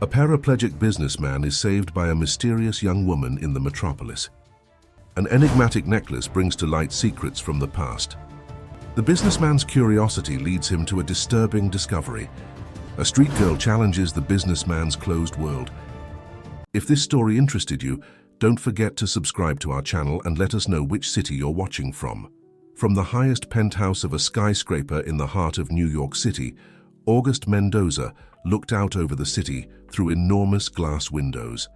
A paraplegic businessman is saved by a mysterious young woman in the metropolis. An enigmatic necklace brings to light secrets from the past. The businessman's curiosity leads him to a disturbing discovery. A street girl challenges the businessman's closed world. If this story interested you, don't forget to subscribe to our channel and let us know which city you're watching from. From the highest penthouse of a skyscraper in the heart of New York City, August Mendoza looked out over the city through enormous glass windows.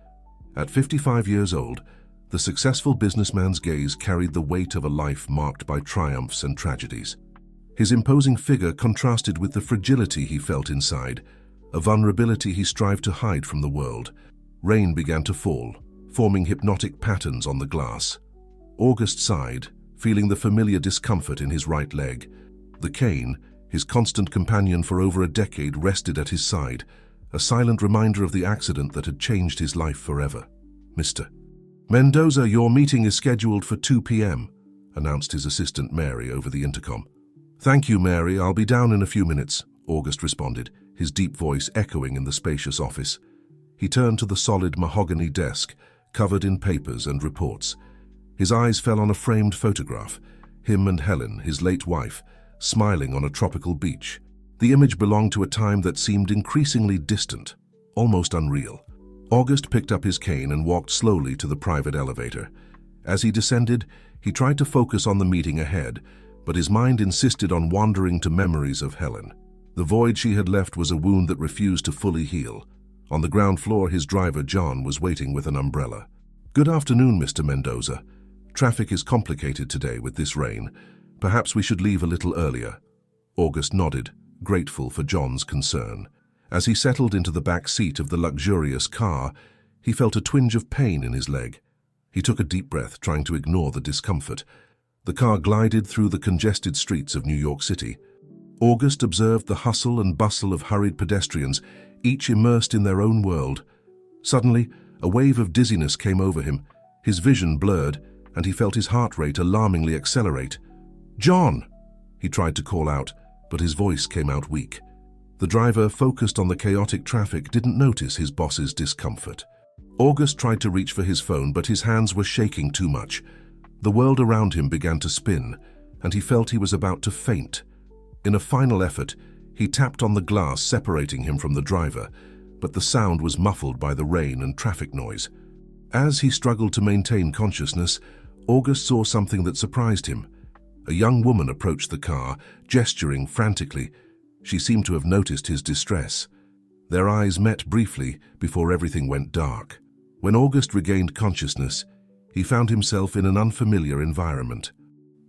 At 55 years old, the successful businessman's gaze carried the weight of a life marked by triumphs and tragedies. His imposing figure contrasted with the fragility he felt inside, a vulnerability he strived to hide from the world. Rain began to fall, forming hypnotic patterns on the glass. August sighed, feeling the familiar discomfort in his right leg. The cane, his constant companion for over a decade, rested at his side, a silent reminder of the accident that had changed his life forever. "Mr. Mendoza, your meeting is scheduled for 2 p.m., announced his assistant Mary over the intercom. "Thank you, Mary. I'll be down in a few minutes," August responded, his deep voice echoing in the spacious office. He turned to the solid mahogany desk, covered in papers and reports. His eyes fell on a framed photograph, him and Helen, his late wife, smiling on a tropical beach. The image belonged to a time that seemed increasingly distant, almost unreal. August picked up his cane and walked slowly to the private elevator. As he descended, he tried to focus on the meeting ahead, but his mind insisted on wandering to memories of Helen. The void she had left was a wound that refused to fully heal. On the ground floor, his driver, John, was waiting with an umbrella. "Good afternoon, Mr. Mendoza. Traffic is complicated today with this rain. Perhaps we should leave a little earlier." August nodded, grateful for John's concern. As he settled into the back seat of the luxurious car, he felt a twinge of pain in his leg. He took a deep breath, trying to ignore the discomfort. The car glided through the congested streets of New York City. August observed the hustle and bustle of hurried pedestrians, each immersed in their own world. Suddenly, a wave of dizziness came over him. His vision blurred, and he felt his heart rate alarmingly accelerate. "John!" He tried to call out, but his voice came out weak. The driver, focused on the chaotic traffic, didn't notice his boss's discomfort. August tried to reach for his phone, but his hands were shaking too much. The world around him began to spin, and he felt he was about to faint. In a final effort, he tapped on the glass separating him from the driver, but the sound was muffled by the rain and traffic noise. As he struggled to maintain consciousness, August saw something that surprised him. A young woman approached the car, gesturing frantically. She seemed to have noticed his distress. Their eyes met briefly before everything went dark. When August regained consciousness, he found himself in an unfamiliar environment.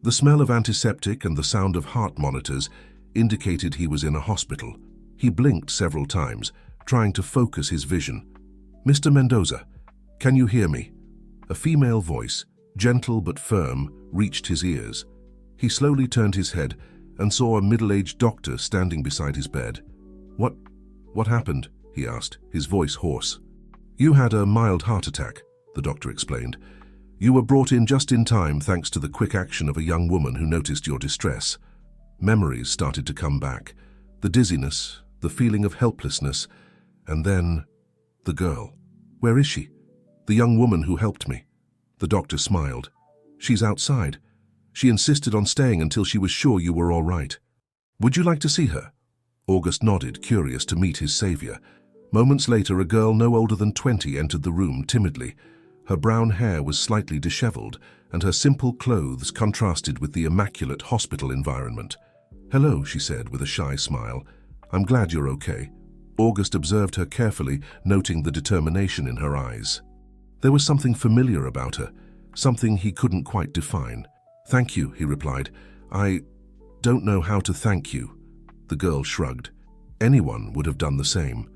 The smell of antiseptic and the sound of heart monitors indicated he was in a hospital. He blinked several times, trying to focus his vision. "Mr. Mendoza, can you hear me?" A female voice, gentle but firm, reached his ears. He slowly turned his head and saw a middle-aged doctor standing beside his bed. What happened?" he asked, his voice hoarse. "You had a mild heart attack," the doctor explained. "You were brought in just in time thanks to the quick action of a young woman who noticed your distress." Memories started to come back. The dizziness, the feeling of helplessness, and then the girl. "Where is she?" "The young woman who helped me." The doctor smiled. "She's outside. She insisted on staying until she was sure you were all right. Would you like to see her?" August nodded, curious to meet his savior. Moments later, a girl no older than 20 entered the room timidly. Her brown hair was slightly disheveled, and her simple clothes contrasted with the immaculate hospital environment. "Hello," she said with a shy smile. "I'm glad you're okay." August observed her carefully, noting the determination in her eyes. There was something familiar about her, something he couldn't quite define. "Thank you," he replied. "I don't know how to thank you." The girl shrugged. Anyone would have done the same.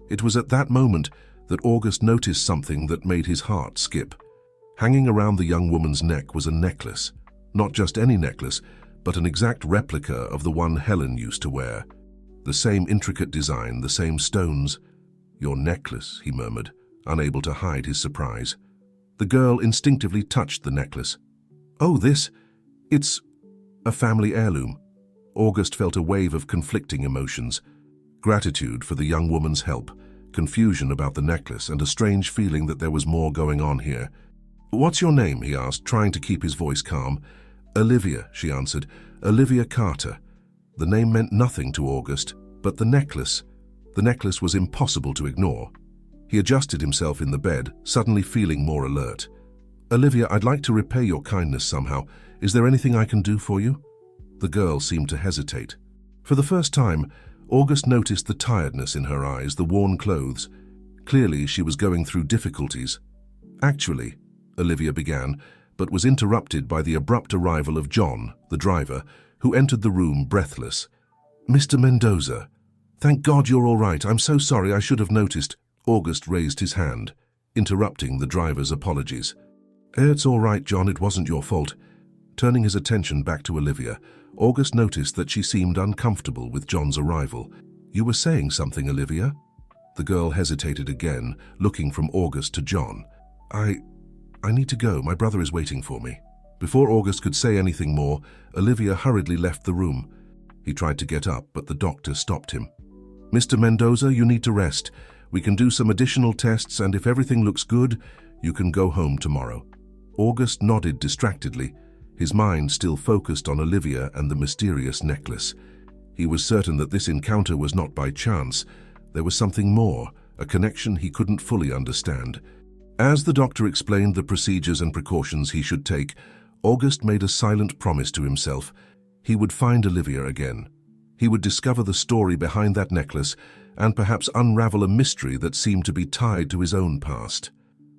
It was at that moment that August noticed something that made his heart skip. Hanging around the young woman's neck was a necklace. Not just any necklace, but an exact replica of the one Helen used to wear. The same intricate design, the same stones. "Your necklace," he murmured, unable to hide his surprise. The girl instinctively touched the necklace. "Oh, it's a family heirloom." August felt a wave of conflicting emotions. Gratitude for the young woman's help, confusion about the necklace and a strange feeling that there was more going on here. "What's your name?" he asked, trying to keep his voice calm. "Olivia," she answered. "Olivia Carter." The name meant nothing to August, but the necklace was impossible to ignore. He adjusted himself in the bed, suddenly feeling more alert. "Olivia, I'd like to repay your kindness somehow. Is there anything I can do for you?" The girl seemed to hesitate. For the first time, August noticed the tiredness in her eyes, the worn clothes. Clearly, she was going through difficulties. "Actually," Olivia began, but was interrupted by the abrupt arrival of John, the driver, who entered the room breathless. "Mr. Mendoza, thank God you're all right. I'm so sorry, I should have noticed." August raised his hand, interrupting the driver's apologies. "It's all right, John, it wasn't your fault." Turning his attention back to Olivia, August noticed that she seemed uncomfortable with John's arrival. "You were saying something, Olivia?" The girl hesitated again, looking from August to John. I need to go. My brother is waiting for me." Before August could say anything more, Olivia hurriedly left the room. He tried to get up, but the doctor stopped him. "Mr. Mendoza, you need to rest. We can do some additional tests, and if everything looks good, you can go home tomorrow." August nodded distractedly, his mind still focused on Olivia and the mysterious necklace. He was certain that this encounter was not by chance. There was something more, a connection he couldn't fully understand. As the doctor explained the procedures and precautions he should take, August made a silent promise to himself. He would find Olivia again. He would discover the story behind that necklace and perhaps unravel a mystery that seemed to be tied to his own past.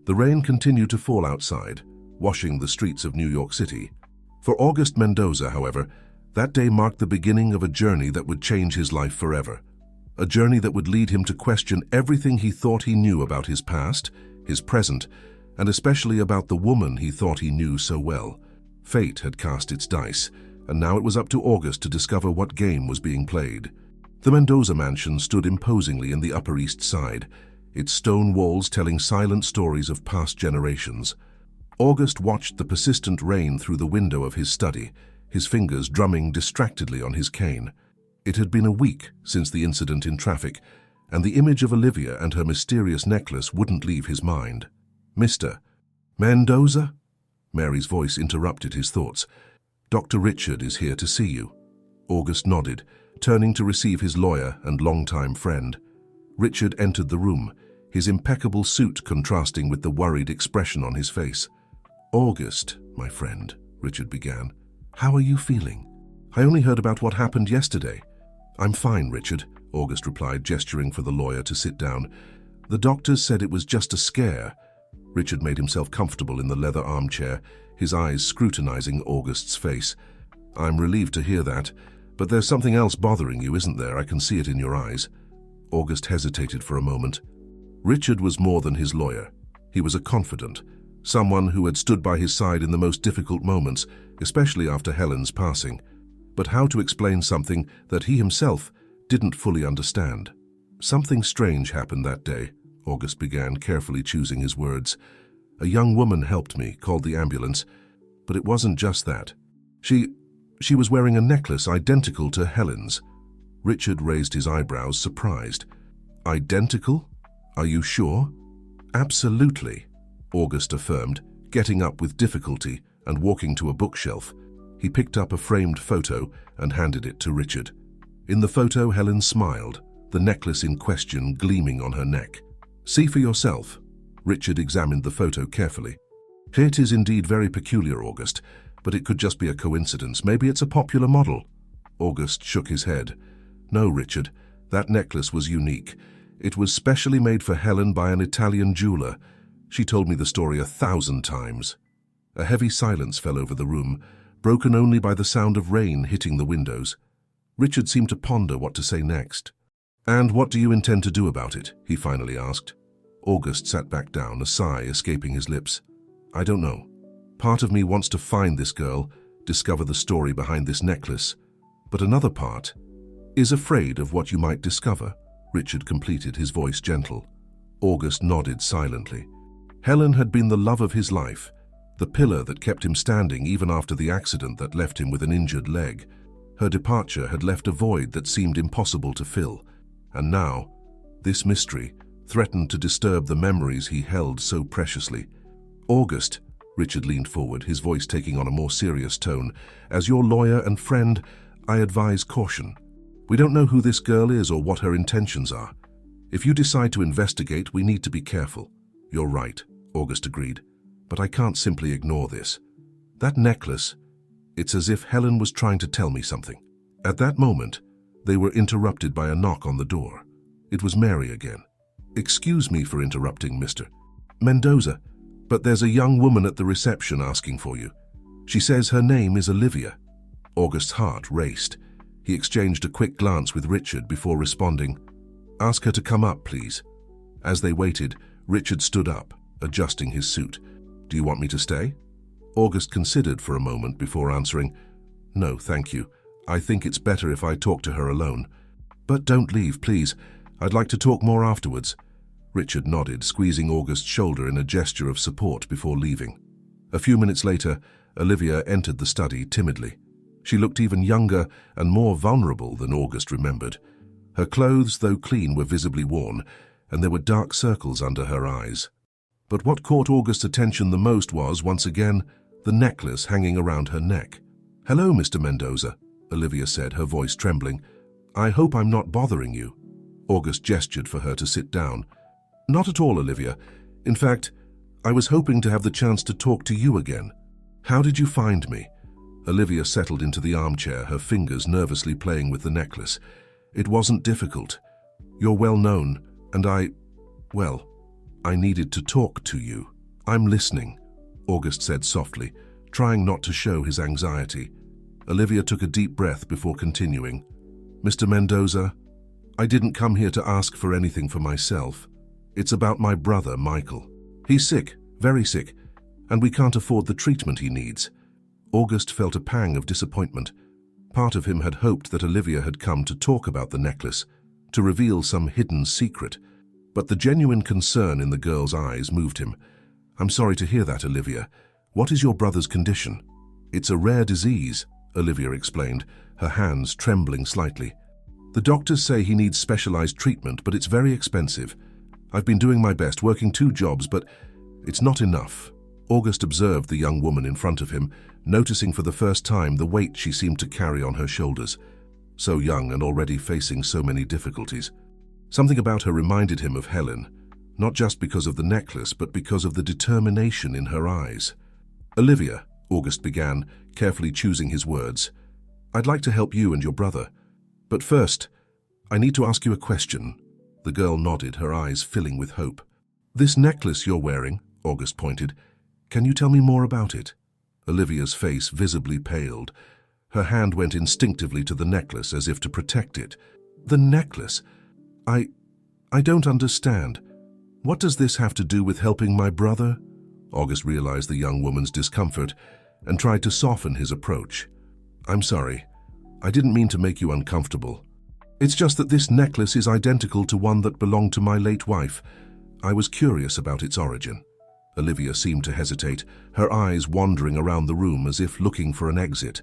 The rain continued to fall outside, washing the streets of New York City. For August Mendoza, however, that day marked the beginning of a journey that would change his life forever. A journey that would lead him to question everything he thought he knew about his past, his present, and especially about the woman he thought he knew so well. Fate had cast its dice, and now it was up to August to discover what game was being played. The Mendoza mansion stood imposingly in the Upper East Side, its stone walls telling silent stories of past generations. August watched the persistent rain through the window of his study, his fingers drumming distractedly on his cane. It had been a week since the incident in traffic, and the image of Olivia and her mysterious necklace wouldn't leave his mind. "Mr. Mendoza?" Mary's voice interrupted his thoughts. "Dr. Richard is here to see you." August nodded, turning to receive his lawyer and longtime friend. Richard entered the room, his impeccable suit contrasting with the worried expression on his face. "August, my friend," Richard began, "how are you feeling? I only heard about what happened yesterday." "I'm fine, Richard," August replied, gesturing for the lawyer to sit down. "The doctors said it was just a scare." Richard made himself comfortable in the leather armchair, his eyes scrutinizing August's face. "I'm relieved to hear that, but there's something else bothering you, isn't there? I can see it in your eyes." August hesitated for a moment. Richard was more than his lawyer. He was a confidant, someone who had stood by his side in the most difficult moments, especially after Helen's passing. But how to explain something that he himself didn't fully understand? "Something strange happened that day," August began, carefully choosing his words. "A young woman helped me, called the ambulance, but it wasn't just that. She was wearing a necklace identical to Helen's." Richard raised his eyebrows, surprised. "Identical? Are you sure?" "Absolutely," August affirmed, getting up with difficulty and walking to a bookshelf. He picked up a framed photo and handed it to Richard. In the photo, Helen smiled, the necklace in question gleaming on her neck. "See for yourself." Richard examined the photo carefully. "It is indeed very peculiar, August, but it could just be a coincidence. Maybe it's a popular model." August shook his head. "No, Richard, that necklace was unique. It was specially made for Helen by an Italian jeweler. She told me the story 1,000 times." A heavy silence fell over the room, broken only by the sound of rain hitting the windows. Richard seemed to ponder what to say next. "And what do you intend to do about it?" he finally asked. August sat back down, a sigh escaping his lips. "I don't know. Part of me wants to find this girl, discover the story behind this necklace. But another part is afraid of what you might discover." Richard completed, his voice gentle. August nodded silently. Helen had been the love of his life, the pillar that kept him standing even after the accident that left him with an injured leg. Her departure had left a void that seemed impossible to fill. And now, this mystery, threatened to disturb the memories he held so preciously. August, Richard leaned forward, his voice taking on a more serious tone. As your lawyer and friend, I advise caution. We don't know who this girl is or what her intentions are. If you decide to investigate, we need to be careful. You're right, August agreed. But I can't simply ignore this. That necklace, it's as if Helen was trying to tell me something. At that moment, they were interrupted by a knock on the door. It was Mary again. Excuse me for interrupting, Mr. Mendoza, but there's a young woman at the reception asking for you. She says her name is Olivia. August's heart raced. He exchanged a quick glance with Richard before responding, Ask her to come up, please. As they waited, Richard stood up, adjusting his suit. Do you want me to stay? August considered for a moment before answering, No, thank you. I think it's better if I talk to her alone. But don't leave, please. I'd like to talk more afterwards. Richard nodded, squeezing August's shoulder in a gesture of support before leaving. A few minutes later, Olivia entered the study timidly. She looked even younger and more vulnerable than August remembered. Her clothes, though clean, were visibly worn, and there were dark circles under her eyes. But what caught August's attention the most was, once again, the necklace hanging around her neck. Hello, Mr. Mendoza, Olivia said, her voice trembling. I hope I'm not bothering you. August gestured for her to sit down. Not at all, Olivia. In fact, I was hoping to have the chance to talk to you again. How did you find me? Olivia settled into the armchair, her fingers nervously playing with the necklace. It wasn't difficult. You're well known, and I needed to talk to you. I'm listening, August said softly, trying not to show his anxiety. Olivia took a deep breath before continuing. Mr. Mendoza, I didn't come here to ask for anything for myself. It's about my brother, Michael. He's sick, very sick, and we can't afford the treatment he needs. August felt a pang of disappointment. Part of him had hoped that Olivia had come to talk about the necklace, to reveal some hidden secret. But the genuine concern in the girl's eyes moved him. I'm sorry to hear that, Olivia. What is your brother's condition? It's a rare disease, Olivia explained, her hands trembling slightly. The doctors say he needs specialized treatment, but it's very expensive. I've been doing my best, working 2 jobs, but it's not enough. August observed the young woman in front of him, noticing for the first time the weight she seemed to carry on her shoulders. So young and already facing so many difficulties. Something about her reminded him of Helen, not just because of the necklace, but because of the determination in her eyes. Olivia, August began, carefully choosing his words, I'd like to help you and your brother. But first, I need to ask you a question. The girl nodded, her eyes filling with hope. This necklace you're wearing, August pointed, can you tell me more about it? Olivia's face visibly paled. Her hand went instinctively to the necklace as if to protect it. The necklace? I don't understand. What does this have to do with helping my brother? August realized the young woman's discomfort and tried to soften his approach. I'm sorry. I didn't mean to make you uncomfortable. It's just that this necklace is identical to one that belonged to my late wife. I was curious about its origin. Olivia seemed to hesitate, her eyes wandering around the room as if looking for an exit.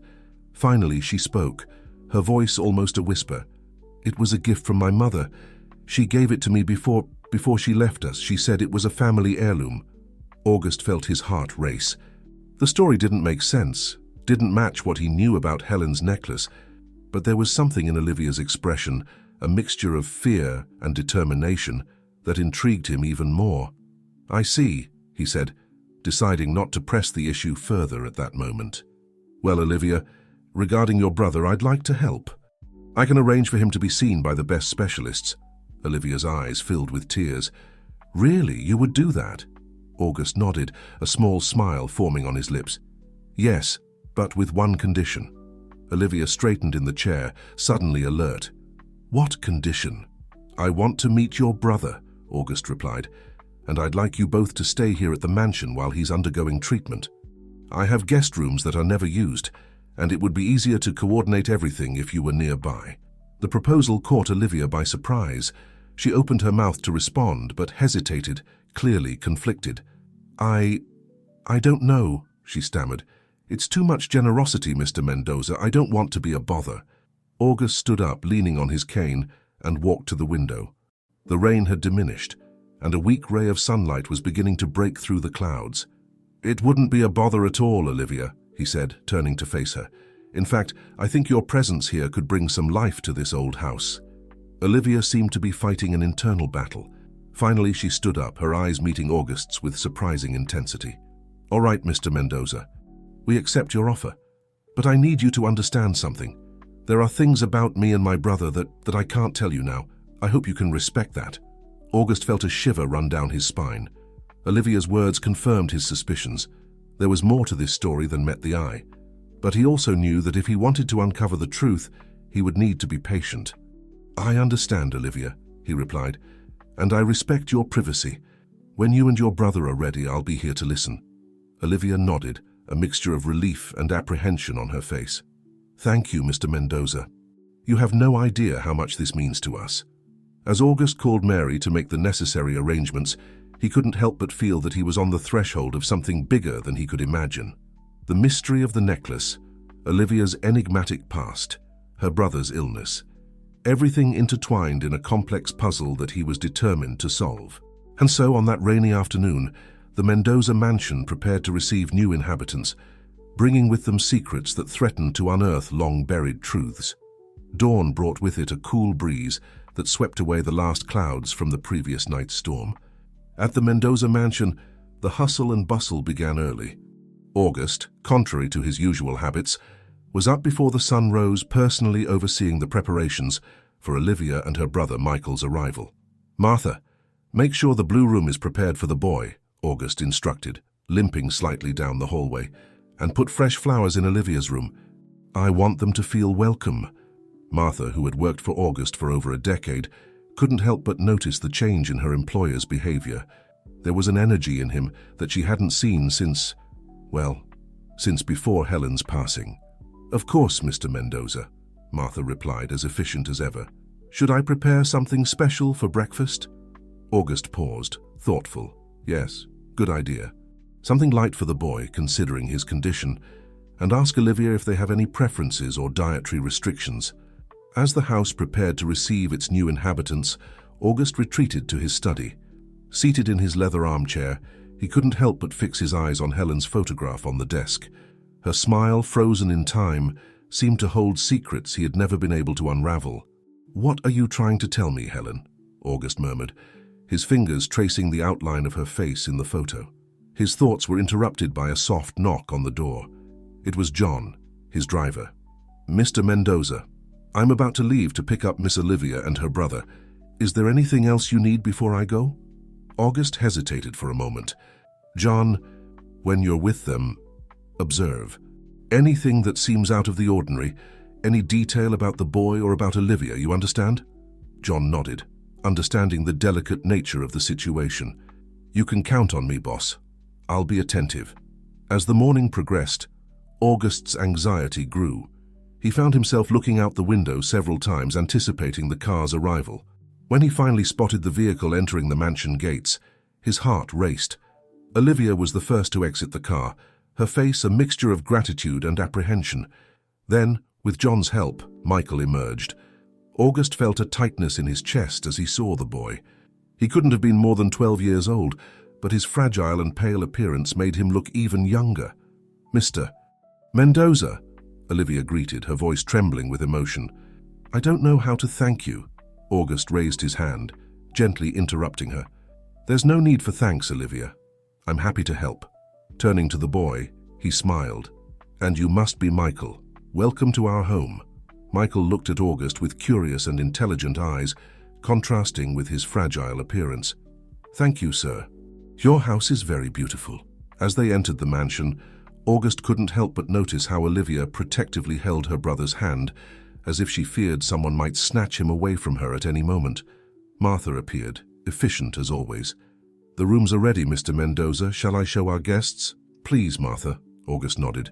Finally, she spoke, her voice almost a whisper. It was a gift from my mother. She gave it to me before she left us. She said it was a family heirloom. August felt his heart race. The story didn't make sense, didn't match what he knew about Helen's necklace, but there was something in Olivia's expression, a mixture of fear and determination, that intrigued him even more. I see, he said, deciding not to press the issue further at that moment. Well, Olivia, regarding your brother, I'd like to help. I can arrange for him to be seen by the best specialists. Olivia's eyes filled with tears. Really, you would do that? August nodded, a small smile forming on his lips. Yes, but with one condition. Olivia straightened in the chair, suddenly alert. What condition? I want to meet your brother, August replied, and I'd like you both to stay here at the mansion while he's undergoing treatment. I have guest rooms that are never used, and it would be easier to coordinate everything if you were nearby. The proposal caught Olivia by surprise. She opened her mouth to respond, but hesitated, clearly conflicted. I don't know, she stammered. It's too much generosity, Mr. Mendoza. I don't want to be a bother. August stood up, leaning on his cane, and walked to the window. The rain had diminished, and a weak ray of sunlight was beginning to break through the clouds. "It wouldn't be a bother at all, Olivia," he said, turning to face her. "In fact, I think your presence here could bring some life to this old house." Olivia seemed to be fighting an internal battle. Finally, she stood up, her eyes meeting August's with surprising intensity. "All right, Mr. Mendoza. We accept your offer. But I need you to understand something. There are things about me and my brother that I can't tell you now. I hope you can respect that." August felt a shiver run down his spine. Olivia's words confirmed his suspicions. There was more to this story than met the eye. But he also knew that if he wanted to uncover the truth, he would need to be patient. "I understand, Olivia," he replied, "and I respect your privacy. When you and your brother are ready, I'll be here to listen." Olivia nodded, a mixture of relief and apprehension on her face. "Thank you, Mr. Mendoza. You have no idea how much this means to us." As August called Mary to make the necessary arrangements, he couldn't help but feel that he was on the threshold of something bigger than he could imagine. The mystery of the necklace, Olivia's enigmatic past, her brother's illness, everything intertwined in a complex puzzle that he was determined to solve. And so, on that rainy afternoon, the Mendoza mansion prepared to receive new inhabitants, bringing with them secrets that threatened to unearth long-buried truths. Dawn brought with it a cool breeze that swept away the last clouds from the previous night's storm. At the Mendoza mansion, the hustle and bustle began early. August, contrary to his usual habits, was up before the sun rose, personally overseeing the preparations for Olivia and her brother Michael's arrival. "Martha, make sure the blue room is prepared for the boy," August instructed, limping slightly down the hallway, "and put fresh flowers in Olivia's room. I want them to feel welcome." Martha, who had worked for August for over a decade, couldn't help but notice the change in her employer's behavior. There was an energy in him that she hadn't seen since before Helen's passing. "Of course, Mr. Mendoza," Martha replied, as efficient as ever. "Should I prepare something special for breakfast?" August paused, thoughtful. "Yes, good idea. Something light for the boy, considering his condition, and ask Olivia if they have any preferences or dietary restrictions." As the house prepared to receive its new inhabitants, August retreated to his study. Seated in his leather armchair, he couldn't help but fix his eyes on Helen's photograph on the desk. Her smile, frozen in time, seemed to hold secrets he had never been able to unravel. "What are you trying to tell me, Helen?" August murmured, his fingers tracing the outline of her face in the photo. His thoughts were interrupted by a soft knock on the door. It was John, his driver. "Mr. Mendoza, I'm about to leave to pick up Miss Olivia and her brother. Is there anything else you need before I go?" August hesitated for a moment. "John, when you're with them, observe. Anything that seems out of the ordinary, any detail about the boy or about Olivia, you understand?" John nodded, understanding the delicate nature of the situation. "You can count on me, boss. I'll be attentive." As the morning progressed, August's anxiety grew. He found himself looking out the window several times, anticipating the car's arrival. When he finally spotted the vehicle entering the mansion gates, his heart raced. Olivia was the first to exit the car, her face a mixture of gratitude and apprehension. Then, with John's help, Michael emerged. August felt a tightness in his chest as he saw the boy. He couldn't have been more than 12 years old, but his fragile and pale appearance made him look even younger. "Mr. Mendoza," Olivia greeted, her voice trembling with emotion. "I don't know how to thank you." August raised his hand, gently interrupting her. "There's no need for thanks, Olivia. I'm happy to help." Turning to the boy, he smiled. "And you must be Michael. Welcome to our home." Michael looked at August with curious and intelligent eyes, contrasting with his fragile appearance. "Thank you, sir. Your house is very beautiful." As they entered the mansion, August couldn't help but notice how Olivia protectively held her brother's hand, as if she feared someone might snatch him away from her at any moment. Martha appeared, efficient as always. "The rooms are ready, Mr. Mendoza. Shall I show our guests?" "Please, Martha," August nodded.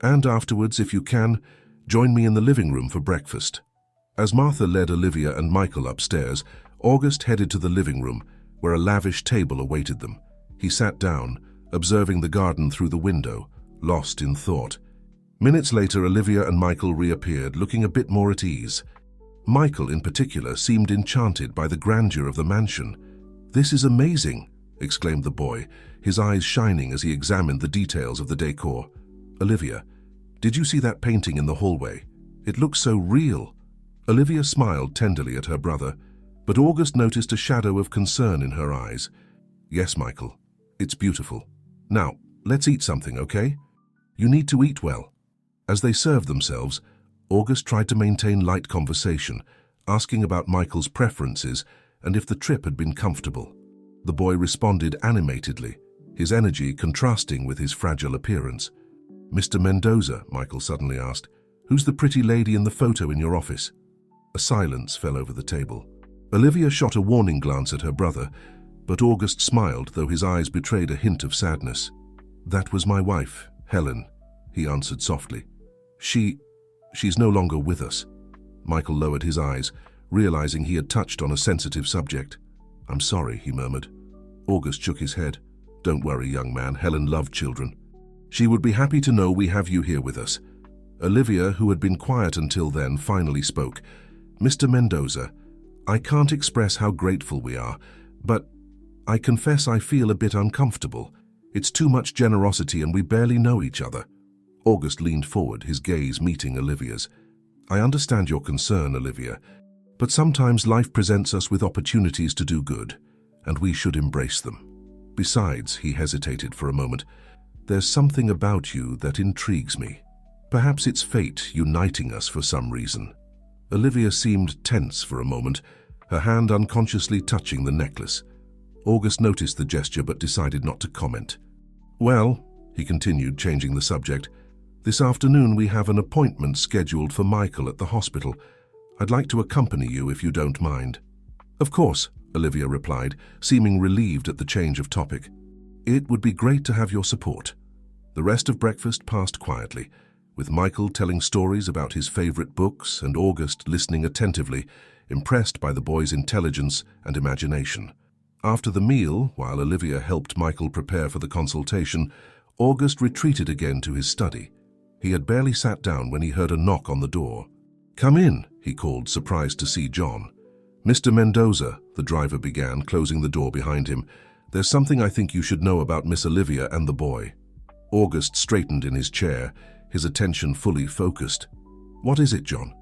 "And afterwards, if you can, join me in the living room for breakfast." As Martha led Olivia and Michael upstairs, August headed to the living room, where a lavish table awaited them. He sat down, observing the garden through the window, lost in thought. Minutes later, Olivia and Michael reappeared, looking a bit more at ease. Michael, in particular, seemed enchanted by the grandeur of the mansion. "This is amazing," exclaimed the boy, his eyes shining as he examined the details of the decor. "Olivia, did you see that painting in the hallway? It looks so real." Olivia smiled tenderly at her brother, but August noticed a shadow of concern in her eyes. "Yes, Michael, it's beautiful. Now, let's eat something, okay? You need to eat well." As they served themselves, August tried to maintain light conversation, asking about Michael's preferences and if the trip had been comfortable. The boy responded animatedly, his energy contrasting with his fragile appearance. "Mr. Mendoza," Michael suddenly asked, "who's the pretty lady in the photo in your office?" A silence fell over the table. Olivia shot a warning glance at her brother, but August smiled, though his eyes betrayed a hint of sadness. "That was my wife, Helen," he answered softly. She's no longer with us." Michael lowered his eyes, realizing he had touched on a sensitive subject. "I'm sorry," he murmured. August shook his head. "Don't worry, young man. Helen loved children. She would be happy to know we have you here with us." Olivia, who had been quiet until then, finally spoke. "Mr. Mendoza, I can't express how grateful we are, but I confess I feel a bit uncomfortable. It's too much generosity and we barely know each other." August leaned forward, his gaze meeting Olivia's. "I understand your concern, Olivia, but sometimes life presents us with opportunities to do good, and we should embrace them. Besides," he hesitated for a moment, "there's something about you that intrigues me. Perhaps it's fate uniting us for some reason." Olivia seemed tense for a moment, her hand unconsciously touching the necklace. August noticed the gesture but decided not to comment. "Well," he continued, changing the subject, "this afternoon we have an appointment scheduled for Michael at the hospital. I'd like to accompany you if you don't mind." "Of course," Olivia replied, seeming relieved at the change of topic. "It would be great to have your support." The rest of breakfast passed quietly, with Michael telling stories about his favorite books and August listening attentively, impressed by the boy's intelligence and imagination. After the meal, while Olivia helped Michael prepare for the consultation, August retreated again to his study. He had barely sat down when he heard a knock on the door. "Come in," he called, surprised to see John. "Mr. Mendoza," the driver began, closing the door behind him, "there's something I think you should know about Miss Olivia and the boy." August straightened in his chair, his attention fully focused. "What is it, John?"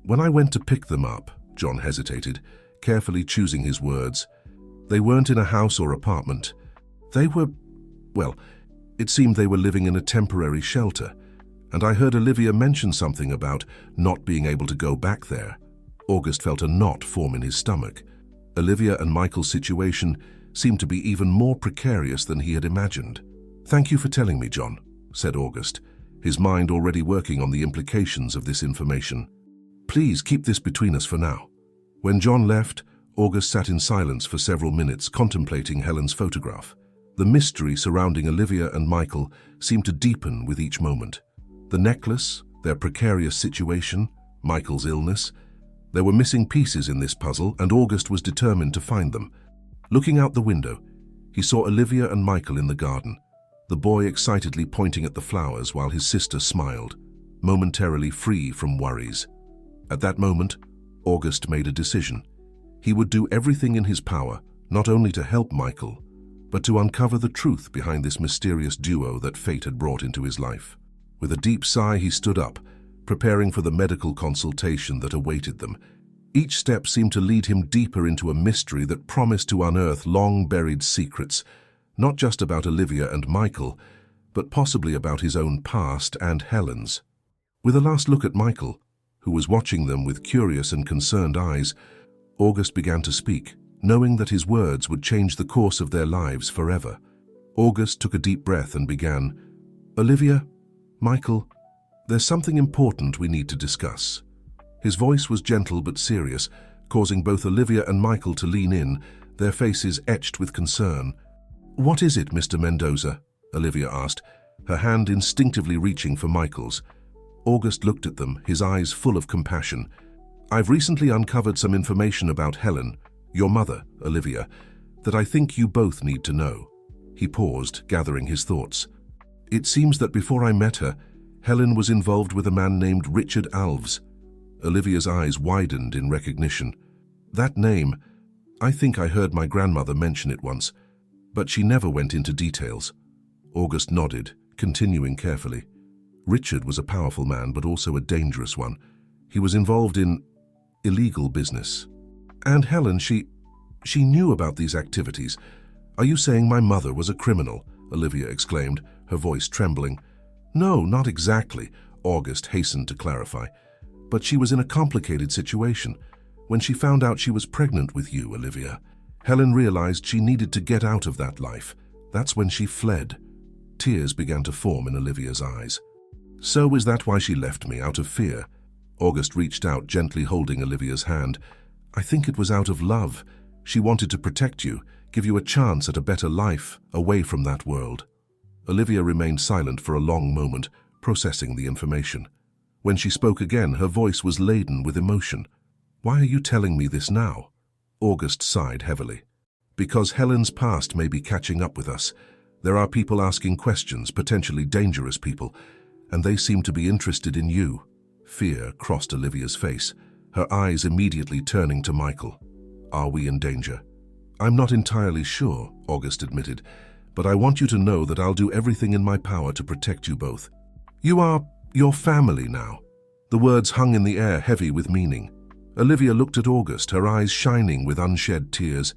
"When I went to pick them up," John hesitated, carefully choosing his words, "they weren't in a house or apartment. They were, well, it seemed they were living in a temporary shelter, and I heard Olivia mention something about not being able to go back there." August felt a knot form in his stomach. Olivia and Michael's situation seemed to be even more precarious than he had imagined. "Thank you for telling me, John," said August, his mind already working on the implications of this information. "Please keep this between us for now." When John left, August sat in silence for several minutes, contemplating Helen's photograph. The mystery surrounding Olivia and Michael seemed to deepen with each moment. The necklace, their precarious situation, Michael's illness. There were missing pieces in this puzzle, and August was determined to find them. Looking out the window, he saw Olivia and Michael in the garden, the boy excitedly pointing at the flowers while his sister smiled, momentarily free from worries. At that moment, August made a decision. He would do everything in his power, not only to help Michael, but to uncover the truth behind this mysterious duo that fate had brought into his life. With a deep sigh, he stood up, preparing for the medical consultation that awaited them. Each step seemed to lead him deeper into a mystery that promised to unearth long-buried secrets, not just about Olivia and Michael, but possibly about his own past and Helen's. With a last look at Michael, who was watching them with curious and concerned eyes, August began to speak, knowing that his words would change the course of their lives forever. August took a deep breath and began, "Olivia, Michael, there's something important we need to discuss." His voice was gentle but serious, causing both Olivia and Michael to lean in, their faces etched with concern. "What is it, Mr. Mendoza?" Olivia asked, her hand instinctively reaching for Michael's. August looked at them, his eyes full of compassion. "I've recently uncovered some information about Helen, your mother, Olivia, that I think you both need to know." He paused, gathering his thoughts. "It seems that before I met her, Helen was involved with a man named Richard Alves." Olivia's eyes widened in recognition. "That name, I think I heard my grandmother mention it once, but she never went into details. August nodded, continuing carefully. Richard was a powerful man, but also a dangerous one. He was involved in illegal business. And Helen, she knew about these activities. Are you saying my mother was a criminal? Olivia exclaimed, her voice trembling. No, not exactly, August hastened to clarify. But she was in a complicated situation. When she found out she was pregnant with you, Olivia, Helen realized she needed to get out of that life. That's when she fled. Tears began to form in Olivia's eyes. So is that why she left me, out of fear? August reached out, gently holding Olivia's hand. I think it was out of love. She wanted to protect you, give you a chance at a better life, away from that world. Olivia remained silent for a long moment, processing the information. When she spoke again, her voice was laden with emotion. Why are you telling me this now? August sighed heavily. Because Helen's past may be catching up with us. There are people asking questions, potentially dangerous people, and they seem to be interested in you. Fear crossed Olivia's face, her eyes immediately turning to Michael. Are we in danger? I'm not entirely sure, August admitted, but I want you to know that I'll do everything in my power to protect you both. You are your family now. The words hung in the air, heavy with meaning. Olivia looked at August, her eyes shining with unshed tears.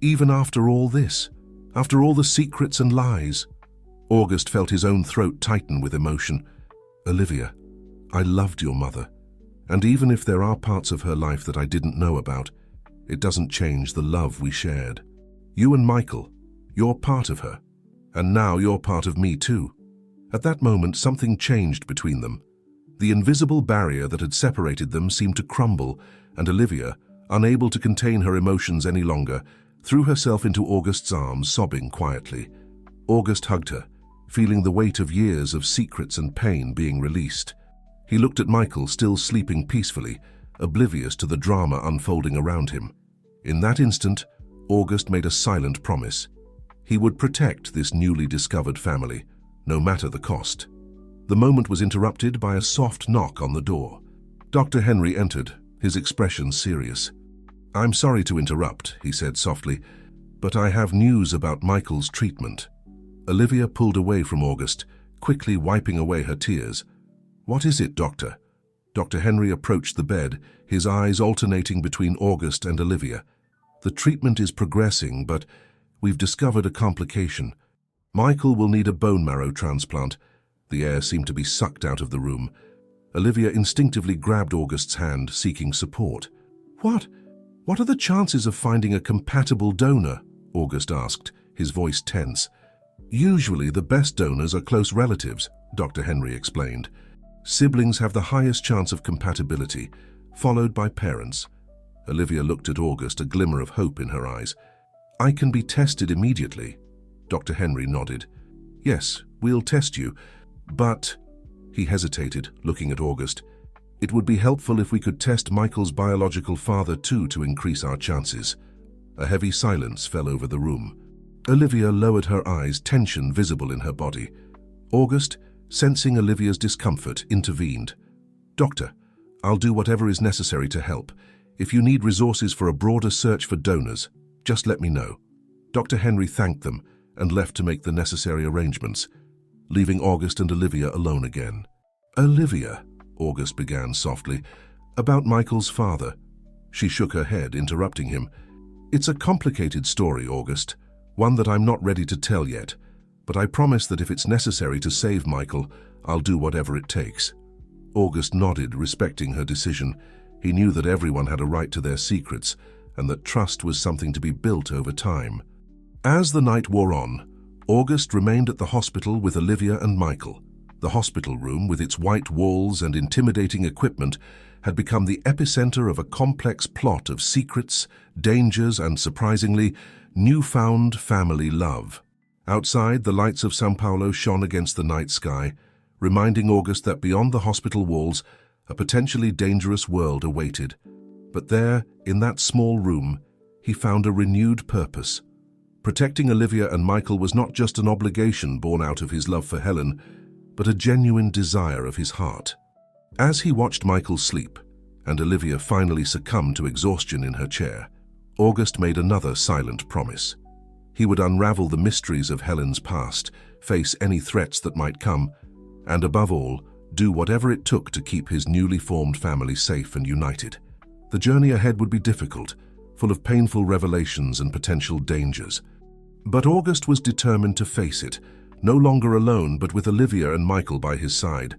Even after all this, after all the secrets and lies, August felt his own throat tighten with emotion. Olivia, I loved your mother, and even if there are parts of her life that I didn't know about, it doesn't change the love we shared. You and Michael, you're part of her, and now you're part of me too. At that moment, something changed between them. The invisible barrier that had separated them seemed to crumble, and Olivia, unable to contain her emotions any longer, threw herself into August's arms, sobbing quietly. August hugged her, feeling the weight of years of secrets and pain being released. He looked at Michael, still sleeping peacefully, oblivious to the drama unfolding around him. In that instant, August made a silent promise. He would protect this newly discovered family, no matter the cost. The moment was interrupted by a soft knock on the door. Dr. Henry entered, his expression serious. I'm sorry to interrupt, he said softly, but I have news about Michael's treatment. Olivia pulled away from August, quickly wiping away her tears. What is it, Doctor? Dr. Henry approached the bed, his eyes alternating between August and Olivia. The treatment is progressing, but we've discovered a complication. Michael will need a bone marrow transplant. The air seemed to be sucked out of the room. Olivia instinctively grabbed August's hand, seeking support. What are the chances of finding a compatible donor? August asked, his voice tense. Usually the best donors are close relatives, Dr. Henry explained. Siblings have the highest chance of compatibility, followed by parents. Olivia looked at August, a glimmer of hope in her eyes. I can be tested immediately. Dr. Henry nodded. Yes, we'll test you, but... He hesitated, looking at August. It would be helpful if we could test Michael's biological father too to increase our chances. A heavy silence fell over the room. Olivia lowered her eyes, tension visible in her body. August, sensing Olivia's discomfort, intervened. Doctor, I'll do whatever is necessary to help. If you need resources for a broader search for donors, just let me know. Dr. Henry thanked them and left to make the necessary arrangements, leaving August and Olivia alone again. Olivia, August began softly, about Michael's father. She shook her head, interrupting him. It's a complicated story, August, one that I'm not ready to tell yet, but I promise that if it's necessary to save Michael, I'll do whatever it takes. August nodded, respecting her decision. He knew that everyone had a right to their secrets, and that trust was something to be built over time. As the night wore on, August remained at the hospital with Olivia and Michael. The hospital room, with its white walls and intimidating equipment, had become the epicenter of a complex plot of secrets, dangers, and, surprisingly, newfound family love. Outside, the lights of São Paulo shone against the night sky, reminding August that beyond the hospital walls, a potentially dangerous world awaited. But there, in that small room, he found a renewed purpose. Protecting Olivia and Michael was not just an obligation born out of his love for Helen, but a genuine desire of his heart. As he watched Michael sleep, and Olivia finally succumbed to exhaustion in her chair, August made another silent promise. He would unravel the mysteries of Helen's past, face any threats that might come, and above all, do whatever it took to keep his newly formed family safe and united. The journey ahead would be difficult, full of painful revelations and potential dangers. But August was determined to face it, no longer alone but with Olivia and Michael by his side.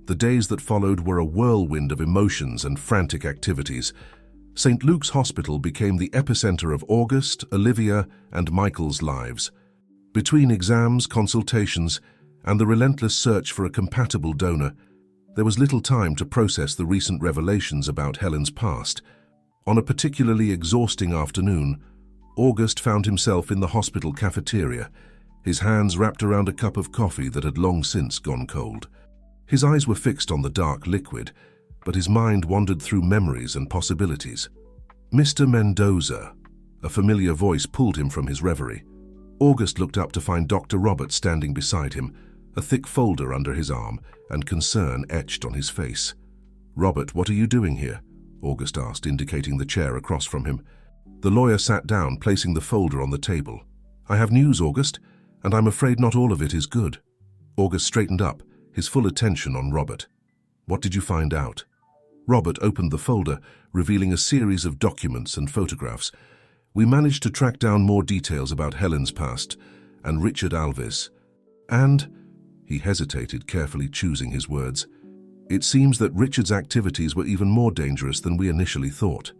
The days that followed were a whirlwind of emotions and frantic activities. St. Luke's Hospital became the epicenter of August, Olivia, and Michael's lives. Between exams, consultations, and the relentless search for a compatible donor, there was little time to process the recent revelations about Helen's past. On a particularly exhausting afternoon, August found himself in the hospital cafeteria, his hands wrapped around a cup of coffee that had long since gone cold. His eyes were fixed on the dark liquid, but his mind wandered through memories and possibilities. "Mr. Mendoza," a familiar voice pulled him from his reverie. August looked up to find Dr. Robert standing beside him, a thick folder under his arm and concern etched on his face. "Robert, what are you doing here?" August asked, indicating the chair across from him. The lawyer sat down, placing the folder on the table. "I have news, August, and I'm afraid not all of it is good." August straightened up, his full attention on Robert. "What did you find out?" Robert opened the folder, revealing a series of documents and photographs. "We managed to track down more details about Helen's past and Richard Alvis. And," he hesitated, carefully choosing his words, "it seems that Richard's activities were even more dangerous than we initially thought."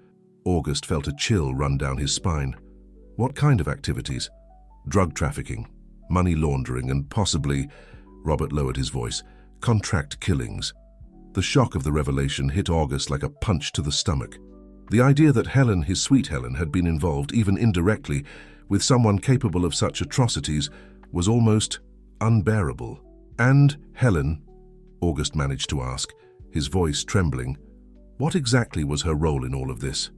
August felt a chill run down his spine. "What kind of activities?" "Drug trafficking, money laundering, and possibly," Robert lowered his voice, "contract killings." The shock of the revelation hit August like a punch to the stomach. The idea that Helen, his sweet Helen, had been involved, even indirectly, with someone capable of such atrocities was almost unbearable. "And Helen," August managed to ask, his voice trembling, "what exactly was her role in all of this?"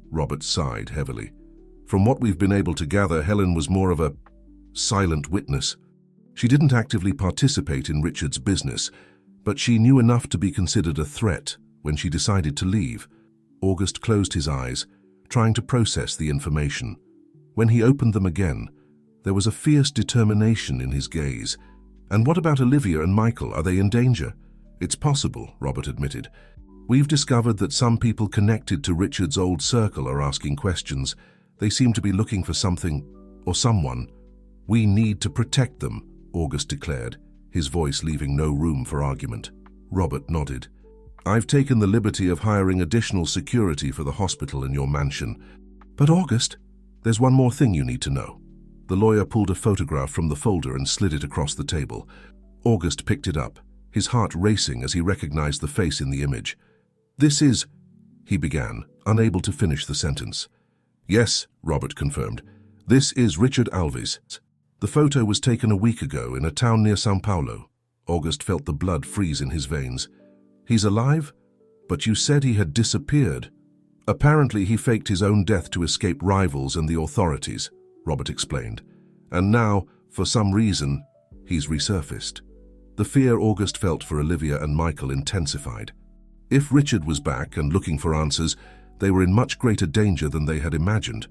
Robert sighed heavily. "From what we've been able to gather, Helen was more of a silent witness. She didn't actively participate in Richard's business, but she knew enough to be considered a threat when she decided to leave." August closed his eyes, trying to process the information. When he opened them again, there was a fierce determination in his gaze. "And what about Olivia and Michael? Are they in danger?" "It's possible," Robert admitted. "We've discovered that some people connected to Richard's old circle are asking questions. They seem to be looking for something or someone. We need to protect them," August declared, his voice leaving no room for argument. Robert nodded. "I've taken the liberty of hiring additional security for the hospital and your mansion. But August, there's one more thing you need to know." The lawyer pulled a photograph from the folder and slid it across the table. August picked it up, his heart racing as he recognized the face in the image. "This is," he began, unable to finish the sentence. "Yes," Robert confirmed. "This is Richard Alvis. The photo was taken a week ago in a town near São Paulo." August felt the blood freeze in his veins. "He's alive? But you said he had disappeared." "Apparently he faked his own death to escape rivals and the authorities," Robert explained. "And now, for some reason, he's resurfaced." The fear August felt for Olivia and Michael intensified. If Richard was back and looking for answers, they were in much greater danger than they had imagined.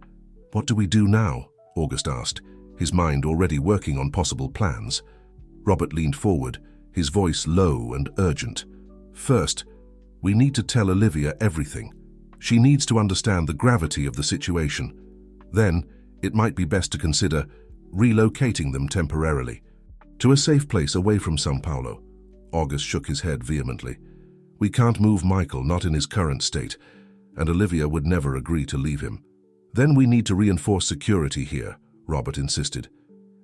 "What do we do now?" August asked, his mind already working on possible plans. Robert leaned forward, his voice low and urgent. "First, we need to tell Olivia everything. She needs to understand the gravity of the situation. Then, it might be best to consider relocating them temporarily to a safe place away from São Paulo." August shook his head vehemently. "We can't move Michael, not in his current state, and Olivia would never agree to leave him." "Then we need to reinforce security here," Robert insisted.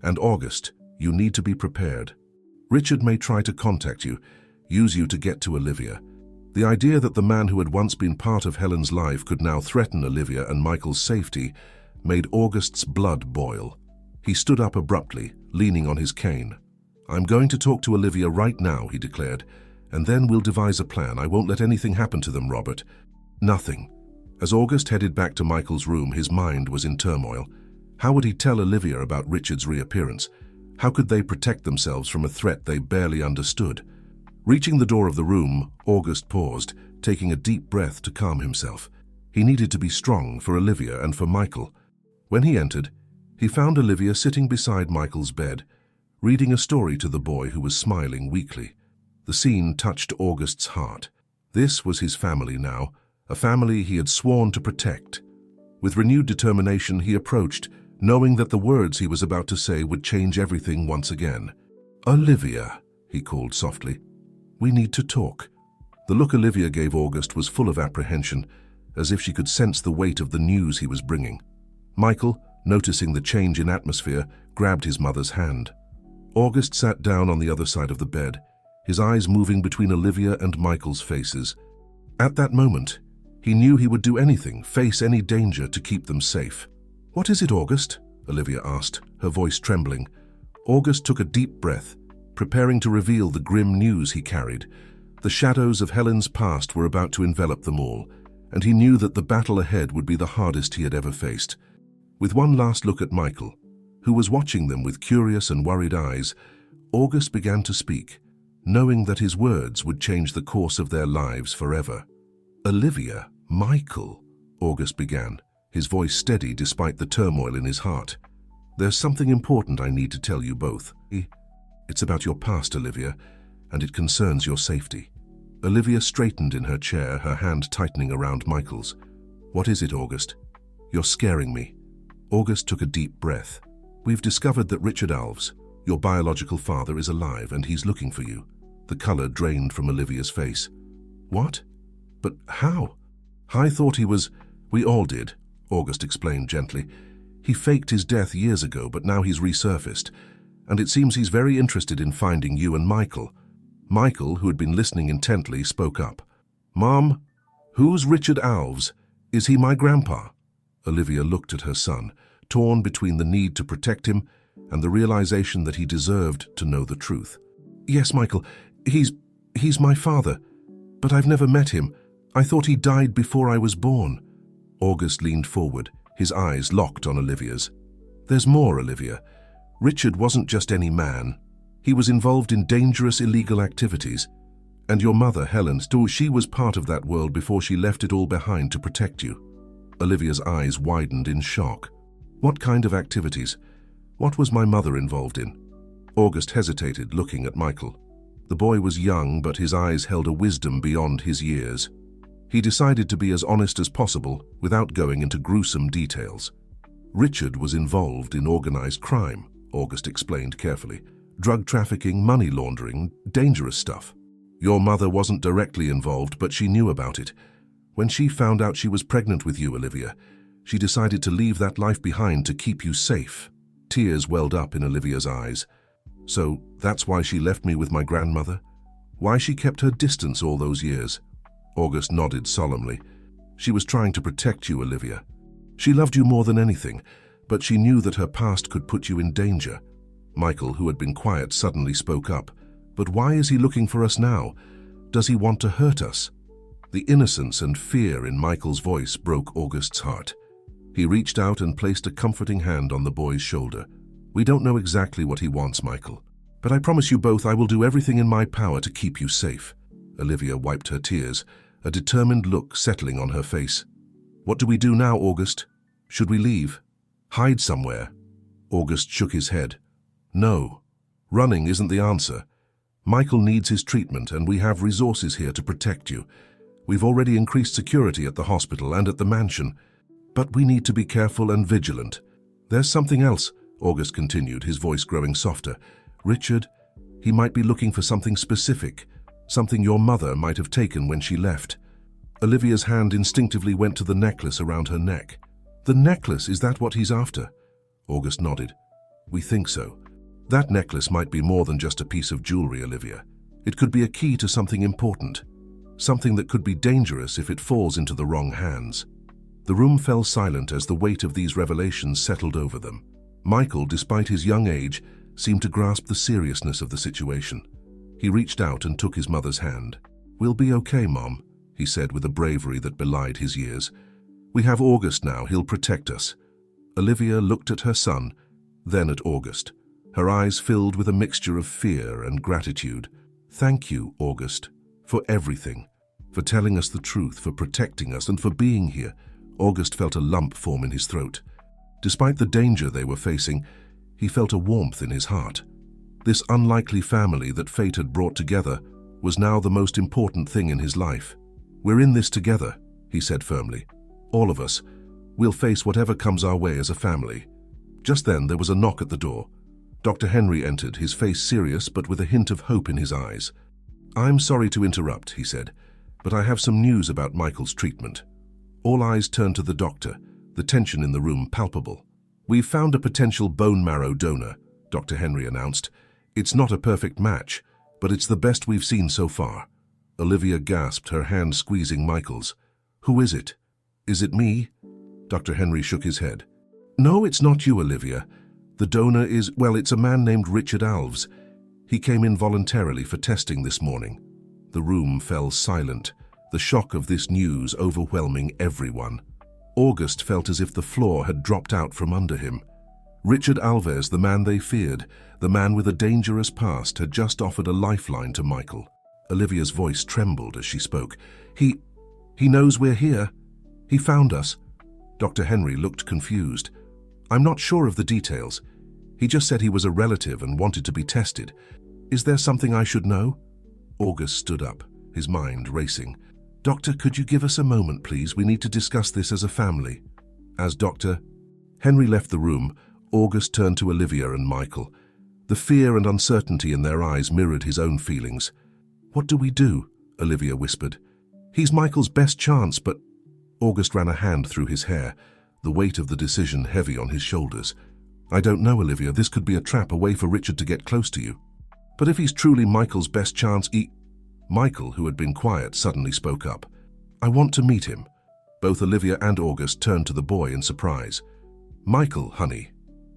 "And August, you need to be prepared. Richard may try to contact you, use you to get to Olivia." The idea that the man who had once been part of Helen's life could now threaten Olivia and Michael's safety made August's blood boil. He stood up abruptly, leaning on his cane. "I'm going to talk to Olivia right now," he declared, "and then we'll devise a plan. I won't let anything happen to them, Robert." Nothing. As August headed back to Michael's room, his mind was in turmoil. How would he tell Olivia about Richard's reappearance? How could they protect themselves from a threat they barely understood? Reaching the door of the room, August paused, taking a deep breath to calm himself. He needed to be strong for Olivia and for Michael. When he entered, he found Olivia sitting beside Michael's bed, reading a story to the boy who was smiling weakly. The scene touched August's heart. This was his family now, a family he had sworn to protect. With renewed determination, he approached, knowing that the words he was about to say would change everything once again. "Olivia," he called softly, "we need to talk." The look Olivia gave August was full of apprehension, as if she could sense the weight of the news he was bringing. Michael, noticing the change in atmosphere, grabbed his mother's hand. August sat down on the other side of the bed, his eyes moving between Olivia and Michael's faces. At that moment, he knew he would do anything, face any danger to keep them safe. "What is it, August?" Olivia asked, her voice trembling. August took a deep breath, preparing to reveal the grim news he carried. The shadows of Helen's past were about to envelop them all, and he knew that the battle ahead would be the hardest he had ever faced. With one last look at Michael, who was watching them with curious and worried eyes, August began to speak, knowing that his words would change the course of their lives forever. "Olivia, Michael," August began, his voice steady despite the turmoil in his heart. "There's something important I need to tell you both. It's about your past, Olivia, and it concerns your safety." Olivia straightened in her chair, her hand tightening around Michael's. "What is it, August? You're scaring me." August took a deep breath. "We've discovered that Richard Alves, your biological father, is alive and he's looking for you." The color drained from Olivia's face. "What? But how?" "I thought he was—" "We all did," August explained gently. "He faked his death years ago, but now he's resurfaced, and it seems he's very interested in finding you and Michael." Michael, who had been listening intently, spoke up. "Mom, who's Richard Alves? Is he my grandpa?" Olivia looked at her son, torn between the need to protect him and the realization that he deserved to know the truth. "Yes, Michael, he's my father, but I've never met him. I thought he died before I was born." August leaned forward, his eyes locked on Olivia's. "There's more, Olivia. Richard wasn't just any man. He was involved in dangerous illegal activities. And your mother, Helen, she was part of that world before she left it all behind to protect you." Olivia's eyes widened in shock. "What kind of activities? What was my mother involved in?" August hesitated, looking at Michael. The boy was young, but his eyes held a wisdom beyond his years. He decided to be as honest as possible without going into gruesome details. "Richard was involved in organized crime," August explained carefully. "Drug trafficking, money laundering, dangerous stuff. Your mother wasn't directly involved, but she knew about it. When she found out she was pregnant with you, Olivia, she decided to leave that life behind to keep you safe." Tears welled up in Olivia's eyes. "So that's why she left me with my grandmother? Why she kept her distance all those years?" August nodded solemnly. "She was trying to protect you, Olivia. She loved you more than anything, but she knew that her past could put you in danger." Michael, who had been quiet, suddenly spoke up. "But why is he looking for us now? Does he want to hurt us?" The innocence and fear in Michael's voice broke August's heart. He reached out and placed a comforting hand on the boy's shoulder. "We don't know exactly what he wants, Michael, but I promise you both I will do everything in my power to keep you safe." Olivia wiped her tears, a determined look settling on her face. "What do we do now, August? Should we leave? Hide somewhere?" August shook his head. "No. Running isn't the answer. Michael needs his treatment, and we have resources here to protect you. We've already increased security at the hospital and at the mansion, but we need to be careful and vigilant. There's something else," August continued, his voice growing softer. "Richard, he might be looking for something specific, something your mother might have taken when she left." Olivia's hand instinctively went to the necklace around her neck. "The necklace, is that what he's after?" August nodded. "We think so. That necklace might be more than just a piece of jewelry, Olivia. It could be a key to something important, something that could be dangerous if it falls into the wrong hands." The room fell silent as the weight of these revelations settled over them. Michael, despite his young age, seemed to grasp the seriousness of the situation. He reached out and took his mother's hand. "We'll be okay, Mom," he said with a bravery that belied his years. "We have August now, he'll protect us." Olivia looked at her son, then at August. Her eyes filled with a mixture of fear and gratitude. "Thank you, August, for everything." for telling us the truth, for protecting us, and for being here. August felt a lump form in his throat. Despite the danger they were facing, he felt a warmth in his heart. This unlikely family that fate had brought together was now the most important thing in his life. "We're in this together," he said firmly. "All of us. We'll face whatever comes our way as a family." Just then there was a knock at the door. Dr. Henry entered, his face serious but with a hint of hope in his eyes. "I'm sorry to interrupt," he said, "but I have some news about Michael's treatment." All eyes turned to the doctor, the tension in the room palpable. "We've found a potential bone marrow donor," Dr. Henry announced. "It's not a perfect match, but it's the best we've seen so far." Olivia gasped, her hand squeezing Michael's. "Who is it? Is it me?" Dr. Henry shook his head. "No, it's not you, Olivia. The donor is, well, it's a man named Richard Alves. He came in voluntarily for testing this morning." The room fell silent, the shock of this news overwhelming everyone. August felt as if the floor had dropped out from under him. Richard Alves, the man they feared, the man with a dangerous past, had just offered a lifeline to Michael. Olivia's voice trembled as she spoke. He knows we're here. He found us." Dr. Henry looked confused. "I'm not sure of the details. He just said he was a relative and wanted to be tested. Is there something I should know?" August stood up, his mind racing. "Doctor, could you give us a moment, please? We need to discuss this as a family." As Dr. Henry left the room, August turned to Olivia and Michael. The fear and uncertainty in their eyes mirrored his own feelings. "What do we do?" Olivia whispered. "He's Michael's best chance, but—" August ran a hand through his hair, the weight of the decision heavy on his shoulders. "I don't know, Olivia. This could be a trap, a way for Richard to get close to you. But if he's truly Michael's best chance, Michael, who had been quiet, suddenly spoke up. "I want to meet him." Both Olivia and August turned to the boy in surprise. "Michael, honey,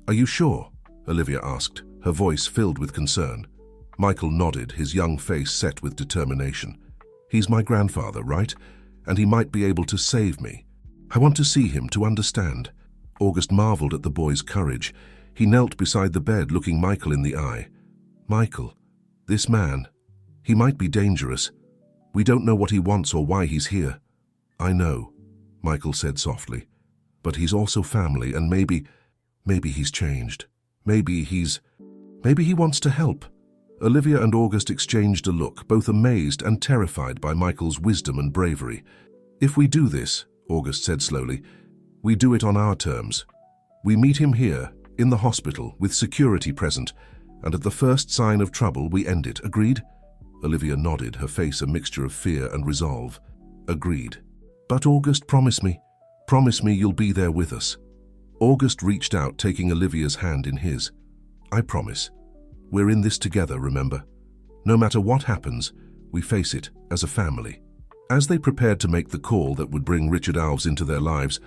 are you sure?" Olivia asked, her voice filled with concern. Michael nodded, his young face set with determination. "He's my grandfather, right? And he might be able to save me. I want to see him, to understand." August marveled at the boy's courage. He knelt beside the bed, looking Michael in the eye. "Michael, this man, he might be dangerous. We don't know what he wants or why he's here." "I know," Michael said softly. "But he's also family, and maybe he's changed. Maybe he wants to help." Olivia and August exchanged a look, both amazed and terrified by Michael's wisdom and bravery. "If we do this," August said slowly, "we do it on our terms. We meet him here, in the hospital, with security present, and at the first sign of trouble we end it. Agreed?" Olivia nodded, her face a mixture of fear and resolve. "Agreed. But August, promise me you'll be there with us." August reached out, taking Olivia's hand in his. "I promise. We're in this together, remember? No matter what happens, we face it as a family." As they prepared to make the call that would bring Richard Alves into their lives,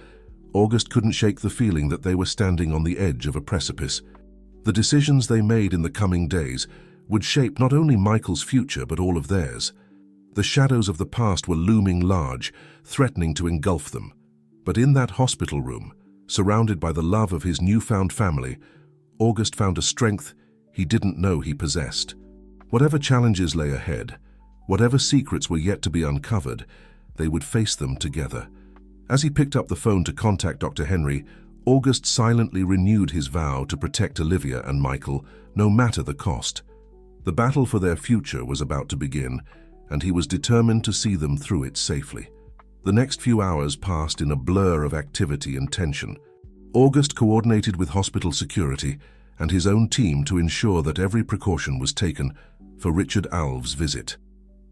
August couldn't shake the feeling that they were standing on the edge of a precipice. The decisions they made in the coming days would shape not only Michael's future but all of theirs. The shadows of the past were looming large, threatening to engulf them. But in that hospital room, surrounded by the love of his newfound family, August found a strength he didn't know he possessed. Whatever challenges lay ahead, whatever secrets were yet to be uncovered, they would face them together. As he picked up the phone to contact Dr. Henry, August silently renewed his vow to protect Olivia and Michael, no matter the cost. The battle for their future was about to begin, and he was determined to see them through it safely. The next few hours passed in a blur of activity and tension. August coordinated with hospital security and his own team to ensure that every precaution was taken for Richard Alves' visit.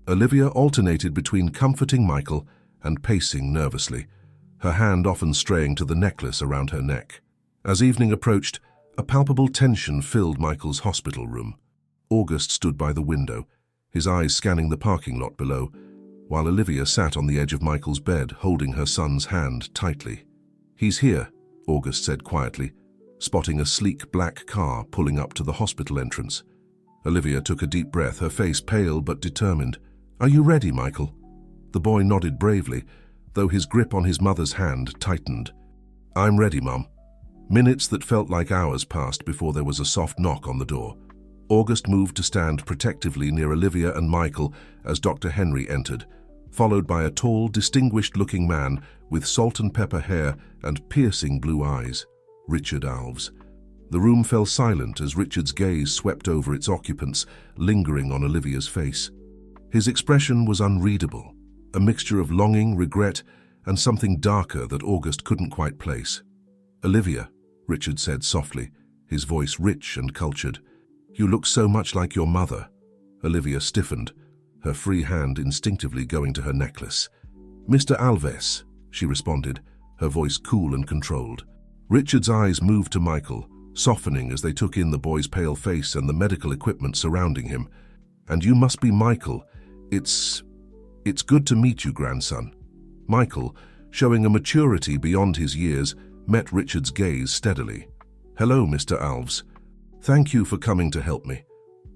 Olivia alternated between comforting Michael and pacing nervously, her hand often straying to the necklace around her neck. As evening approached, a palpable tension filled Michael's hospital room. August stood by the window, his eyes scanning the parking lot below, while Olivia sat on the edge of Michael's bed, holding her son's hand tightly. "He's here," August said quietly, spotting a sleek black car pulling up to the hospital entrance. Olivia took a deep breath, her face pale but determined. "Are you ready, Michael?" The boy nodded bravely, though his grip on his mother's hand tightened. "I'm ready, Mum." Minutes that felt like hours passed before there was a soft knock on the door. August moved to stand protectively near Olivia and Michael as Dr. Henry entered. followed by a tall, distinguished-looking man with salt-and-pepper hair and piercing blue eyes, Richard Alves. The room fell silent as Richard's gaze swept over its occupants, lingering on Olivia's face. His expression was unreadable, a mixture of longing, regret, and something darker that August couldn't quite place. "Olivia," Richard said softly, his voice rich and cultured, "you look so much like your mother." Olivia stiffened, her free hand instinctively going to her necklace. "Mr. Alves," she responded, her voice cool and controlled. Richard's eyes moved to Michael, softening as they took in the boy's pale face and the medical equipment surrounding him. "And you must be Michael. It's good to meet you, grandson." Michael, showing a maturity beyond his years, met Richard's gaze steadily. "Hello, Mr. Alves. Thank you for coming to help me."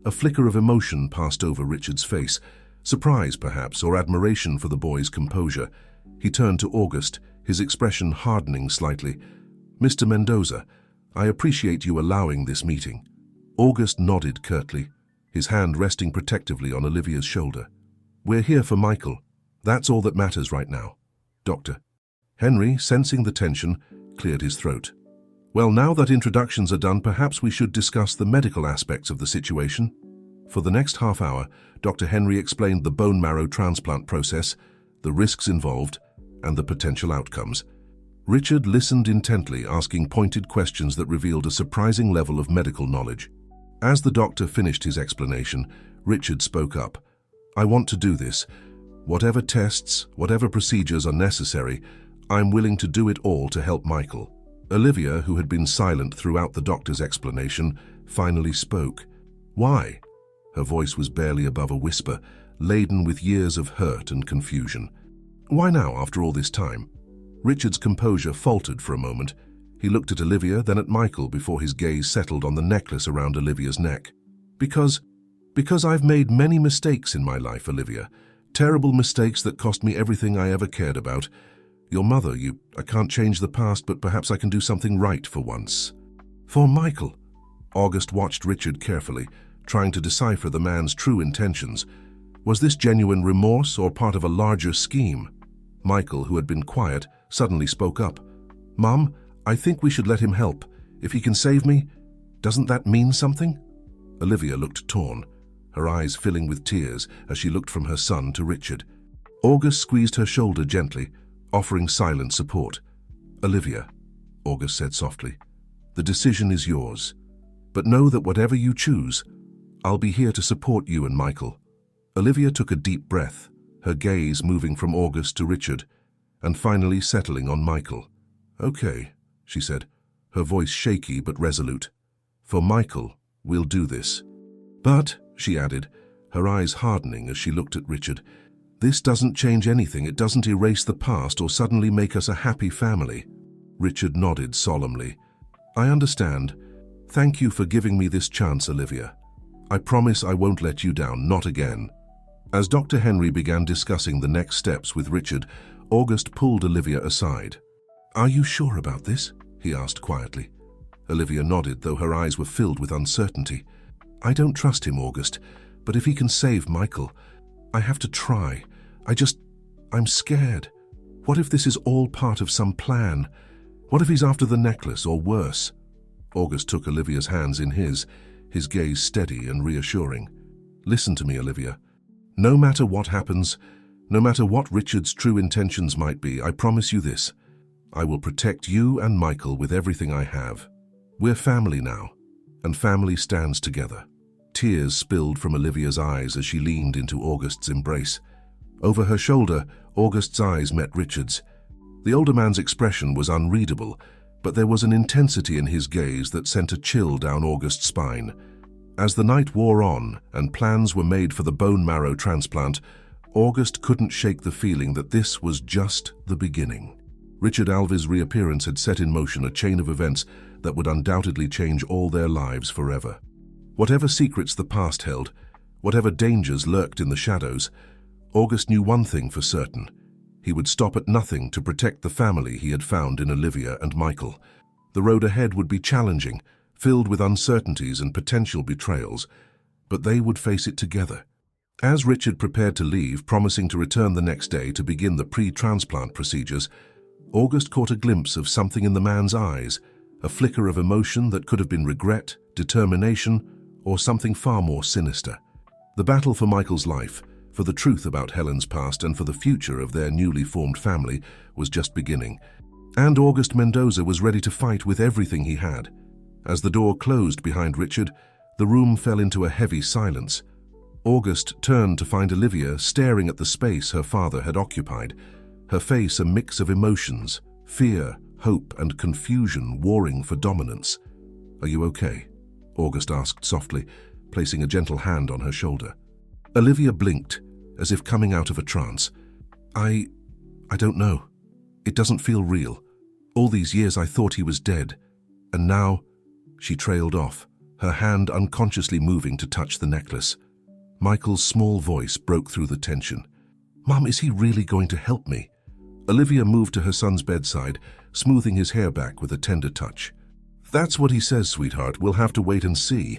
A flicker of emotion passed over Richard's face, surprise perhaps, or admiration for the boy's composure. He turned to August, his expression hardening slightly. "Mr. Mendoza, I appreciate you allowing this meeting." August nodded curtly, his hand resting protectively on Olivia's shoulder. "We're here for Michael. That's all that matters right now, Doctor." Henry, sensing the tension, cleared his throat. "Well, now that introductions are done, perhaps we should discuss the medical aspects of the situation." For the next half hour, Dr. Henry explained the bone marrow transplant process, the risks involved, and the potential outcomes. Richard listened intently, asking pointed questions that revealed a surprising level of medical knowledge. As the doctor finished his explanation, Richard spoke up. "I want to do this. Whatever tests, whatever procedures are necessary, I'm willing to do it all to help Michael." Olivia, who had been silent throughout the doctor's explanation, finally spoke. "Why?" Her voice was barely above a whisper, laden with years of hurt and confusion. "Why now, after all this time?" Richard's composure faltered for a moment. He looked at Olivia, then at Michael before his gaze settled on the necklace around Olivia's neck. Because I've made many mistakes in my life, Olivia. Terrible mistakes that cost me everything I ever cared about. Your mother, I can't change the past, but perhaps I can do something right for once." "For Michael." August watched Richard carefully, trying to decipher the man's true intentions. Was this genuine remorse or part of a larger scheme? Michael, who had been quiet, suddenly spoke up. "Mom, I think we should let him help. If he can save me, doesn't that mean something?" Olivia looked torn, her eyes filling with tears as she looked from her son to Richard. August squeezed her shoulder gently, offering silent support. "Olivia," August said softly, "the decision is yours. But know that whatever you choose, I'll be here to support you and Michael." Olivia took a deep breath, her gaze moving from August to Richard, and finally settling on Michael. "Okay," she said, her voice shaky but resolute. "For Michael, we'll do this. But," she added, her eyes hardening as she looked at Richard, "this doesn't change anything. It doesn't erase the past or suddenly make us a happy family." Richard nodded solemnly. "I understand. Thank you for giving me this chance, Olivia. I promise I won't let you down, not again." As Dr. Henry began discussing the next steps with Richard, August pulled Olivia aside. "Are you sure about this?" he asked quietly. Olivia nodded, though her eyes were filled with uncertainty. "I don't trust him, August, but if he can save Michael, I have to try. I'm scared. What if this is all part of some plan? What if he's after the necklace, or worse?" August took Olivia's hands in his gaze steady and reassuring. "Listen to me, Olivia. No matter what happens, no matter what Richard's true intentions might be, I promise you this. I will protect you and Michael with everything I have. We're family now, and family stands together." Tears spilled from Olivia's eyes as she leaned into August's embrace. Over her shoulder, August's eyes met Richard's. The older man's expression was unreadable, but there was an intensity in his gaze that sent a chill down August's spine. As the night wore on and plans were made for the bone marrow transplant, August couldn't shake the feeling that this was just the beginning. Richard Alves' reappearance had set in motion a chain of events that would undoubtedly change all their lives forever. Whatever secrets the past held, whatever dangers lurked in the shadows, August knew one thing for certain. He would stop at nothing to protect the family he had found in Olivia and Michael. The road ahead would be challenging, filled with uncertainties and potential betrayals, but they would face it together. As Richard prepared to leave, promising to return the next day to begin the pre-transplant procedures, August caught a glimpse of something in the man's eyes, a flicker of emotion that could have been regret, determination, or something far more sinister. The battle for Michael's life, for the truth about Helen's past and for the future of their newly formed family was just beginning, and August Mendoza was ready to fight with everything he had. As the door closed behind Richard, the room fell into a heavy silence. August turned to find Olivia staring at the space her father had occupied, her face a mix of emotions, fear, hope, and confusion warring for dominance. "Are you okay?" August asked softly, placing a gentle hand on her shoulder. Olivia blinked, as if coming out of a trance. I don't know. It doesn't feel real. All these years I thought he was dead, and now..." She trailed off, her hand unconsciously moving to touch the necklace. Michael's small voice broke through the tension. "Mom, is he really going to help me?" Olivia moved to her son's bedside, smoothing his hair back with a tender touch. "That's what he says, sweetheart. We'll have to wait and see."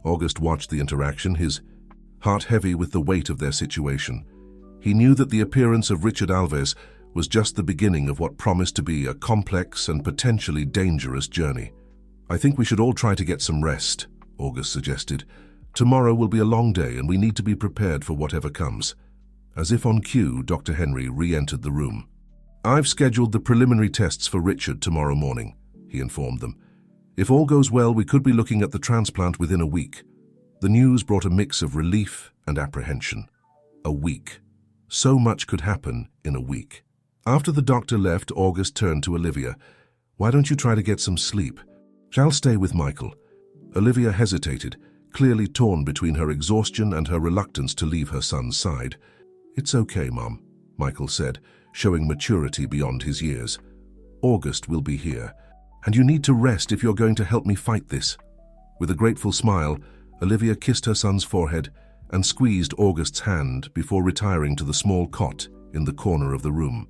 August watched the interaction, his heart heavy with the weight of their situation. He knew that the appearance of Richard Alves was just the beginning of what promised to be a complex and potentially dangerous journey. "I think we should all try to get some rest," August suggested. "Tomorrow will be a long day and we need to be prepared for whatever comes." As if on cue, Dr. Henry re-entered the room. "I've scheduled the preliminary tests for Richard tomorrow morning," he informed them. "If all goes well, we could be looking at the transplant within a week." The news brought a mix of relief and apprehension. A week. So much could happen in a week. After the doctor left, August turned to Olivia. "Why don't you try to get some sleep? Shall stay with Michael." Olivia hesitated, clearly torn between her exhaustion and her reluctance to leave her son's side. "It's okay, Mom," Michael said, showing maturity beyond his years. "August will be here, and you need to rest if you're going to help me fight this." With a grateful smile, Olivia kissed her son's forehead and squeezed August's hand before retiring to the small cot in the corner of the room.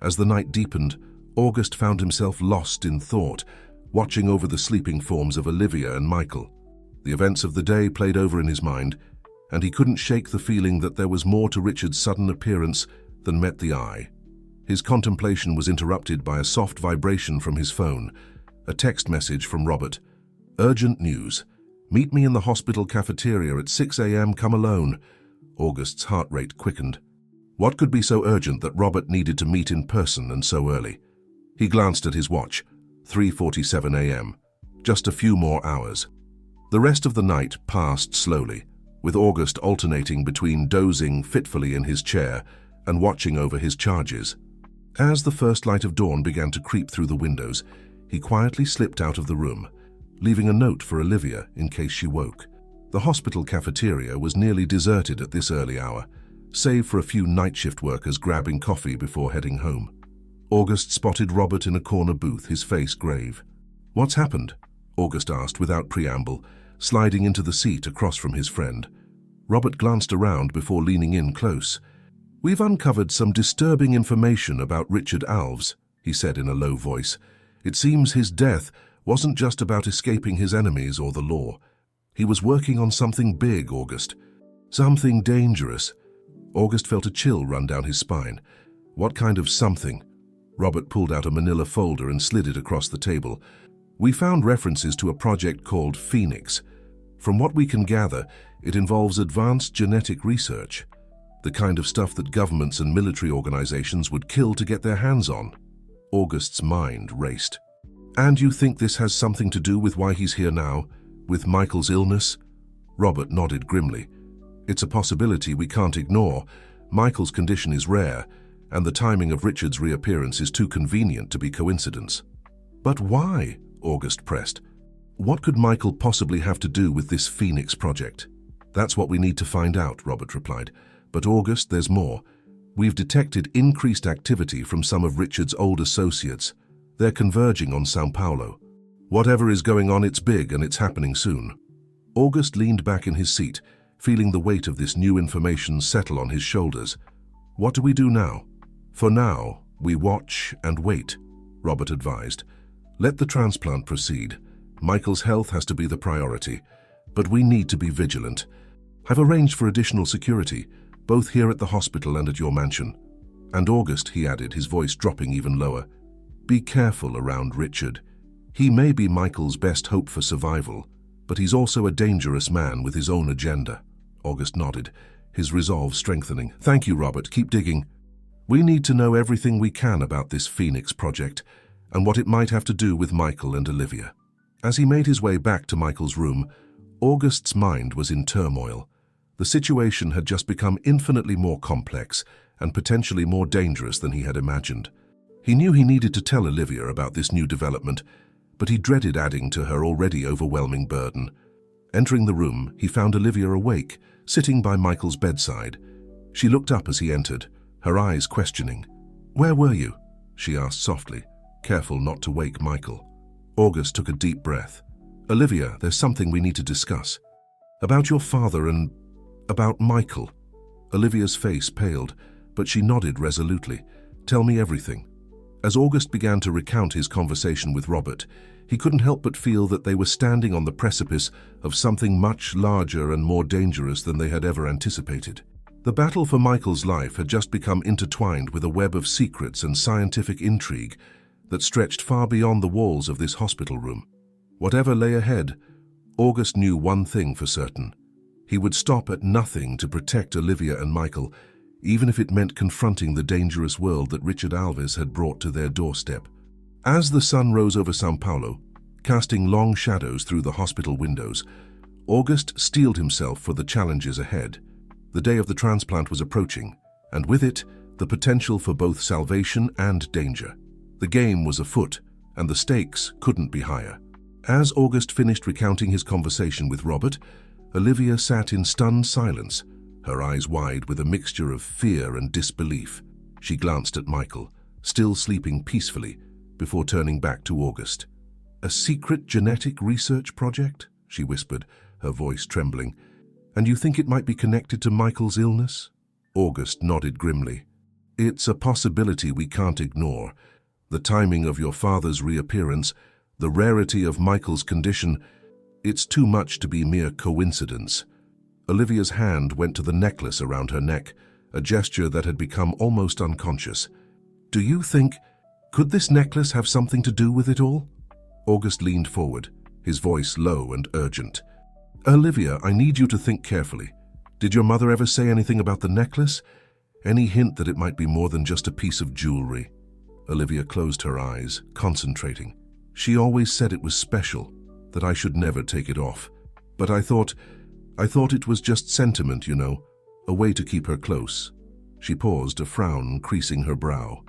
As the night deepened, August found himself lost in thought, watching over the sleeping forms of Olivia and Michael. The events of the day played over in his mind, and he couldn't shake the feeling that there was more to Richard's sudden appearance than met the eye. His contemplation was interrupted by a soft vibration from his phone, a text message from Robert. "Urgent news. Meet me in the hospital cafeteria at 6 a.m. Come alone." August's heart rate quickened. What could be so urgent that Robert needed to meet in person and so early? He glanced at his watch. 3:47 a.m. Just a few more hours. The rest of the night passed slowly, with August alternating between dozing fitfully in his chair and watching over his charges. As the first light of dawn began to creep through the windows, he quietly slipped out of the room, leaving a note for Olivia in case she woke. The hospital cafeteria was nearly deserted at this early hour, save for a few night shift workers grabbing coffee before heading home. August spotted Robert in a corner booth, his face grave. "What's happened?" August asked without preamble, sliding into the seat across from his friend. Robert glanced around before leaning in close. "We've uncovered some disturbing information about Richard Alves," he said in a low voice. "It seems his death wasn't just about escaping his enemies or the law. He was working on something big, August. Something dangerous." August felt a chill run down his spine. "What kind of something?" Robert pulled out a manila folder and slid it across the table. "We found references to a project called Phoenix. From what we can gather, it involves advanced genetic research, the kind of stuff that governments and military organizations would kill to get their hands on." August's mind raced. "And you think this has something to do with why he's here now, with Michael's illness?" Robert nodded grimly. "It's a possibility we can't ignore. Michael's condition is rare, and the timing of Richard's reappearance is too convenient to be coincidence." "But why?" August pressed. "What could Michael possibly have to do with this Phoenix project?" "That's what we need to find out," Robert replied. "But August, there's more. We've detected increased activity from some of Richard's old associates. They're converging on São Paulo. Whatever is going on, it's big and it's happening soon." August leaned back in his seat, feeling the weight of this new information settle on his shoulders. "What do we do now?" "For now, we watch and wait," Robert advised. "Let the transplant proceed. Michael's health has to be the priority, but we need to be vigilant. I've arranged for additional security, both here at the hospital and at your mansion. And August, he added, his voice dropping even lower, be careful around Richard. He may be Michael's best hope for survival, but he's also a dangerous man with his own agenda. August nodded, his resolve strengthening. Thank you, Robert. Keep digging. We need to know everything we can about this Phoenix project and what it might have to do with Michael and Olivia. As he made his way back to Michael's room, August's mind was in turmoil. The situation had just become infinitely more complex and potentially more dangerous than he had imagined. He knew he needed to tell Olivia about this new development, but he dreaded adding to her already overwhelming burden. Entering the room, he found Olivia awake, sitting by Michael's bedside. She looked up as he entered, her eyes questioning. "Where were you?" she asked softly, careful not to wake Michael. August took a deep breath. "Olivia, there's something we need to discuss. About your father and about Michael." Olivia's face paled, but she nodded resolutely. "Tell me everything." As August began to recount his conversation with Robert, he couldn't help but feel that they were standing on the precipice of something much larger and more dangerous than they had ever anticipated. The battle for Michael's life had just become intertwined with a web of secrets and scientific intrigue that stretched far beyond the walls of this hospital room. Whatever lay ahead, August knew one thing for certain. He would stop at nothing to protect Olivia and Michael, even if it meant confronting the dangerous world that Richard Alves had brought to their doorstep. As the sun rose over São Paulo, casting long shadows through the hospital windows, August steeled himself for the challenges ahead. The day of the transplant was approaching, and with it, the potential for both salvation and danger. The game was afoot, and the stakes couldn't be higher. As August finished recounting his conversation with Robert, Olivia sat in stunned silence, her eyes wide with a mixture of fear and disbelief. She glanced at Michael, still sleeping peacefully, before turning back to August. "A secret genetic research project?" she whispered, her voice trembling. "And you think it might be connected to Michael's illness?" August nodded grimly. "It's a possibility we can't ignore. The timing of your father's reappearance, the rarity of Michael's condition, it's too much to be mere coincidence." Olivia's hand went to the necklace around her neck, a gesture that had become almost unconscious. "Do you think, could this necklace have something to do with it all?" August leaned forward, his voice low and urgent. "Olivia, I need you to think carefully. Did your mother ever say anything about the necklace? Any hint that it might be more than just a piece of jewelry?" Olivia closed her eyes, concentrating. "She always said it was special, that I should never take it off. But I thought it was just sentiment, you know, a way to keep her close." She paused, a frown creasing her brow.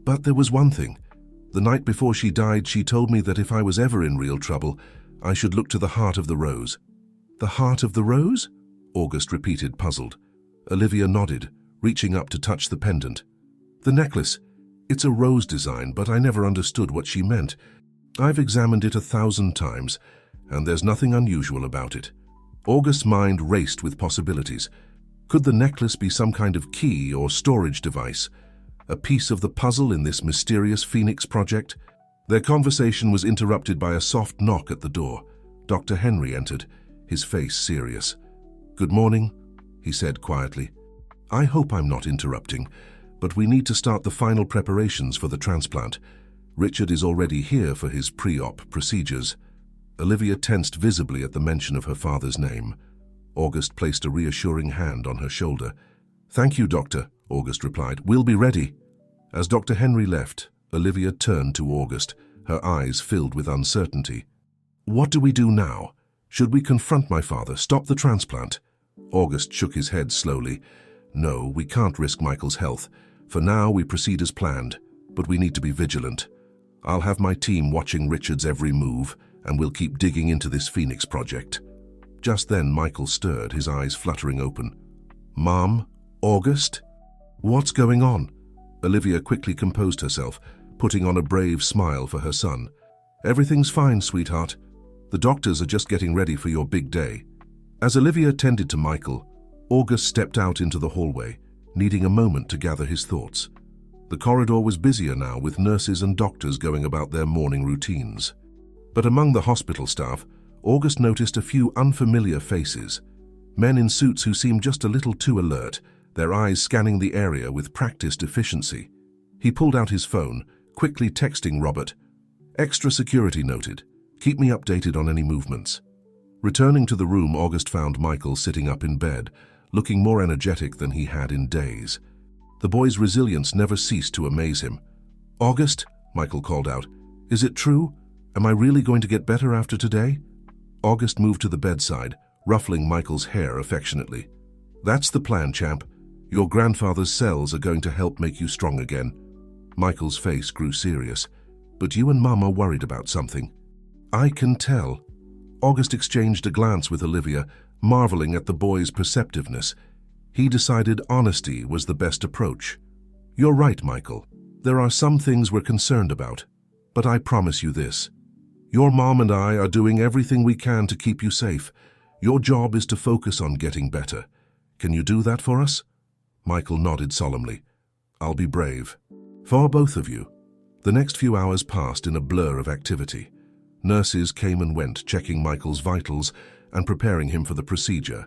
"But there was one thing. The night before she died, she told me that if I was ever in real trouble, I should look to the heart of the rose." "The heart of the rose?" August repeated, puzzled. Olivia nodded, reaching up to touch the pendant. "The necklace. It's a rose design, but I never understood what she meant. I've examined it 1,000 times, and there's nothing unusual about it." August's mind raced with possibilities. Could the necklace be some kind of key or storage device? A piece of the puzzle in this mysterious Phoenix project? Their conversation was interrupted by a soft knock at the door. Dr. Henry entered, his face serious. "Good morning," he said quietly. "I hope I'm not interrupting, but we need to start the final preparations for the transplant. Richard is already here for his pre-op procedures." Olivia tensed visibly at the mention of her father's name. August placed a reassuring hand on her shoulder. "Thank you, Doctor," August replied. "We'll be ready." As Dr. Henry left, Olivia turned to August, her eyes filled with uncertainty. "What do we do now? Should we confront my father, stop the transplant?" August shook his head slowly. "No, we can't risk Michael's health. For now, we proceed as planned, but we need to be vigilant. I'll have my team watching Richard's every move, and we'll keep digging into this Phoenix project." Just then, Michael stirred, his eyes fluttering open. "Mom? August? What's going on?" Olivia quickly composed herself, putting on a brave smile for her son. "Everything's fine, sweetheart. The doctors are just getting ready for your big day." As Olivia tended to Michael, August stepped out into the hallway, needing a moment to gather his thoughts. The corridor was busier now, with nurses and doctors going about their morning routines. But among the hospital staff, August noticed a few unfamiliar faces. Men in suits who seemed just a little too alert, their eyes scanning the area with practiced efficiency. He pulled out his phone, quickly texting Robert, "Extra security noted. Keep me updated on any movements." Returning to the room, August found Michael sitting up in bed, looking more energetic than he had in days. The boy's resilience never ceased to amaze him. "August," Michael called out, "is it true? Am I really going to get better after today?" August moved to the bedside, ruffling Michael's hair affectionately. "That's the plan, champ. Your grandfather's cells are going to help make you strong again." Michael's face grew serious. "But you and Mum are worried about something." "I can tell." August exchanged a glance with Olivia, marveling at the boy's perceptiveness. He decided honesty was the best approach. "You're right, Michael. There are some things we're concerned about. But I promise you this. Your mom and I are doing everything we can to keep you safe. Your job is to focus on getting better. Can you do that for us?" Michael nodded solemnly. "I'll be brave. For both of you." The next few hours passed in a blur of activity. Nurses came and went, checking Michael's vitals and preparing him for the procedure.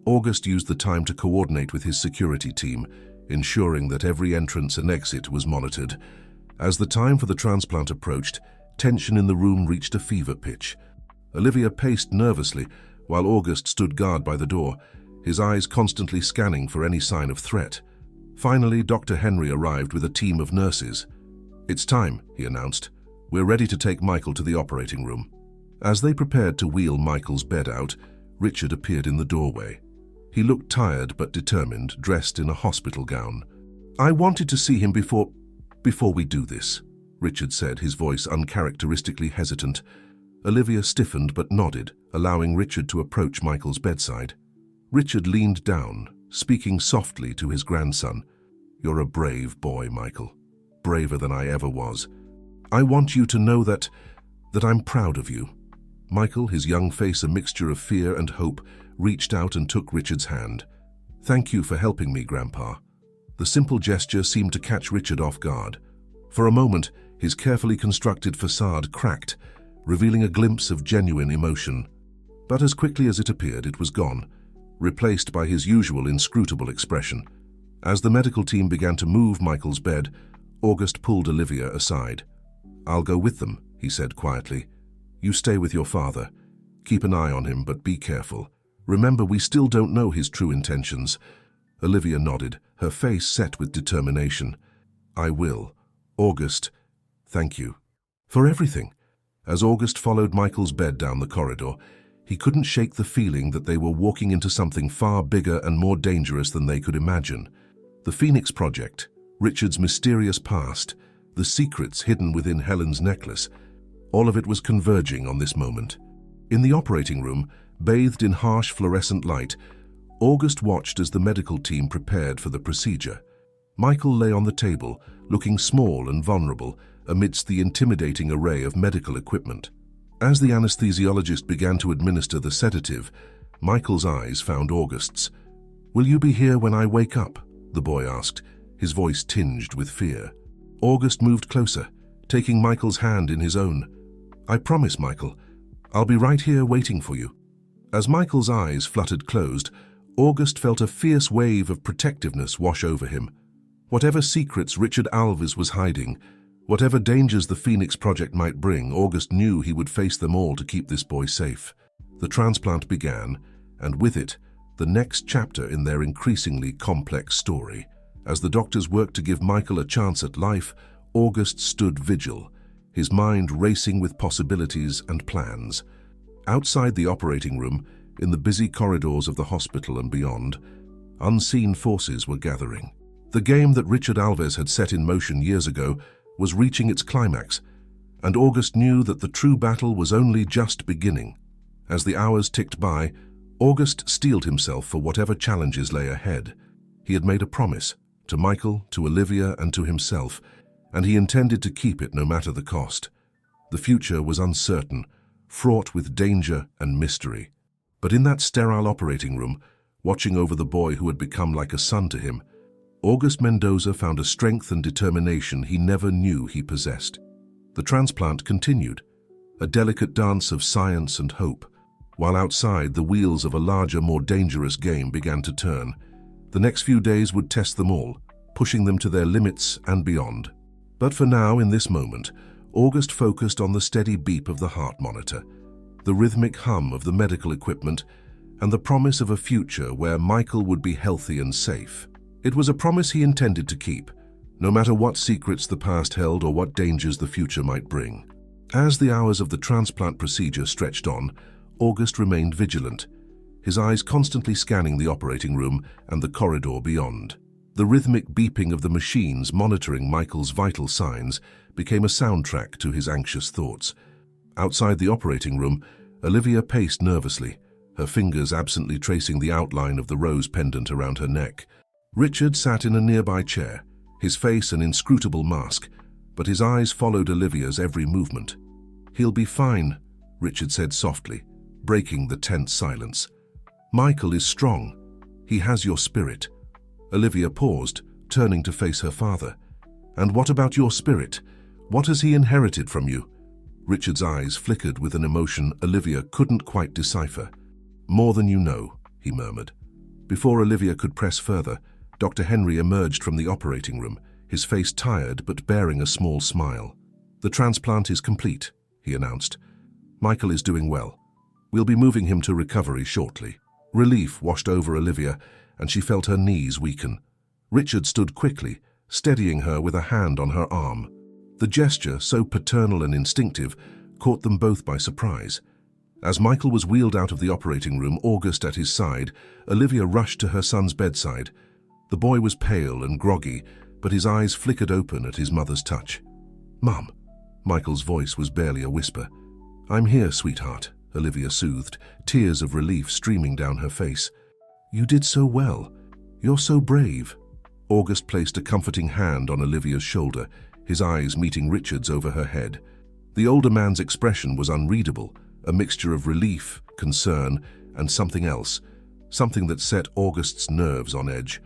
August used the time to coordinate with his security team, ensuring that every entrance and exit was monitored. As the time for the transplant approached, tension in the room reached a fever pitch. Olivia paced nervously, while August stood guard by the door, his eyes constantly scanning for any sign of threat. Finally, Dr. Henry arrived with a team of nurses. "It's time," he announced. "We're ready to take Michael to the operating room." As they prepared to wheel Michael's bed out, Richard appeared in the doorway. He looked tired but determined, dressed in a hospital gown. "I wanted to see him before we do this," Richard said, his voice uncharacteristically hesitant. Olivia stiffened but nodded, allowing Richard to approach Michael's bedside. Richard leaned down, speaking softly to his grandson. "You're a brave boy, Michael. Braver than I ever was. I want you to know that I'm proud of you." Michael, his young face a mixture of fear and hope, reached out and took Richard's hand. "Thank you for helping me, Grandpa." The simple gesture seemed to catch Richard off guard. For a moment, his carefully constructed facade cracked, revealing a glimpse of genuine emotion. But as quickly as it appeared, it was gone, replaced by his usual inscrutable expression. As the medical team began to move Michael's bed, August pulled Olivia aside. "I'll go with them," he said quietly. "You stay with your father. Keep an eye on him, but be careful. Remember, we still don't know his true intentions." Olivia nodded, her face set with determination. "I will. August, thank you for everything." As August followed Michael's bed down the corridor, he couldn't shake the feeling that they were walking into something far bigger and more dangerous than they could imagine. The Phoenix Project, Richard's mysterious past, the secrets hidden within Helen's necklace, all of it was converging on this moment. In the operating room, bathed in harsh fluorescent light, August watched as the medical team prepared for the procedure. Michael lay on the table, looking small and vulnerable amidst the intimidating array of medical equipment. As the anesthesiologist began to administer the sedative, Michael's eyes found August's. "Will you be here when I wake up?" the boy asked, his voice tinged with fear. August moved closer, taking Michael's hand in his own. "I promise, Michael. I'll be right here waiting for you." As Michael's eyes fluttered closed, August felt a fierce wave of protectiveness wash over him. Whatever secrets Richard Alves was hiding, whatever dangers the Phoenix Project might bring, August knew he would face them all to keep this boy safe. The transplant began, and with it, the next chapter in their increasingly complex story. As the doctors worked to give Michael a chance at life, August stood vigil, his mind racing with possibilities and plans. Outside the operating room, in the busy corridors of the hospital and beyond, unseen forces were gathering. The game that Richard Alves had set in motion years ago was reaching its climax, and August knew that the true battle was only just beginning. As the hours ticked by, August steeled himself for whatever challenges lay ahead. He had made a promise, to Michael, to Olivia, and to himself, and he intended to keep it no matter the cost. The future was uncertain, fraught with danger and mystery. But in that sterile operating room, watching over the boy who had become like a son to him, August Mendoza found a strength and determination he never knew he possessed. The transplant continued, a delicate dance of science and hope. while outside the wheels of a larger, more dangerous game began to turn. The next few days would test them all, pushing them to their limits and beyond. But for now, in this moment, August focused on the steady beep of the heart monitor, the rhythmic hum of the medical equipment, and the promise of a future where Michael would be healthy and safe. It was a promise he intended to keep, no matter what secrets the past held or what dangers the future might bring. As the hours of the transplant procedure stretched on, August remained vigilant, his eyes constantly scanning the operating room and the corridor beyond. The rhythmic beeping of the machines monitoring Michael's vital signs became a soundtrack to his anxious thoughts. Outside the operating room, Olivia paced nervously, her fingers absently tracing the outline of the rose pendant around her neck. Richard sat in a nearby chair, his face an inscrutable mask, but his eyes followed Olivia's every movement. "He'll be fine," Richard said softly, breaking the tense silence. "Michael is strong. He has your spirit." Olivia paused, turning to face her father. "And what about your spirit? What has he inherited from you?" Richard's eyes flickered with an emotion Olivia couldn't quite decipher. "More than you know," he murmured. Before Olivia could press further, Dr. Henry emerged from the operating room, his face tired but bearing a small smile. "The transplant is complete," he announced. "Michael is doing well. We'll be moving him to recovery shortly." Relief washed over Olivia, and she felt her knees weaken. Richard stood quickly, steadying her with a hand on her arm. The gesture, so paternal and instinctive, caught them both by surprise. As Michael was wheeled out of the operating room, August at his side, Olivia rushed to her son's bedside. The boy was pale and groggy, but his eyes flickered open at his mother's touch. "Mum," Michael's voice was barely a whisper. "I'm here, sweetheart," Olivia soothed, tears of relief streaming down her face. "You did so well. You're so brave." August placed a comforting hand on Olivia's shoulder, his eyes meeting Richard's over her head. The older man's expression was unreadable, a mixture of relief, concern, and something else, something that set August's nerves on edge.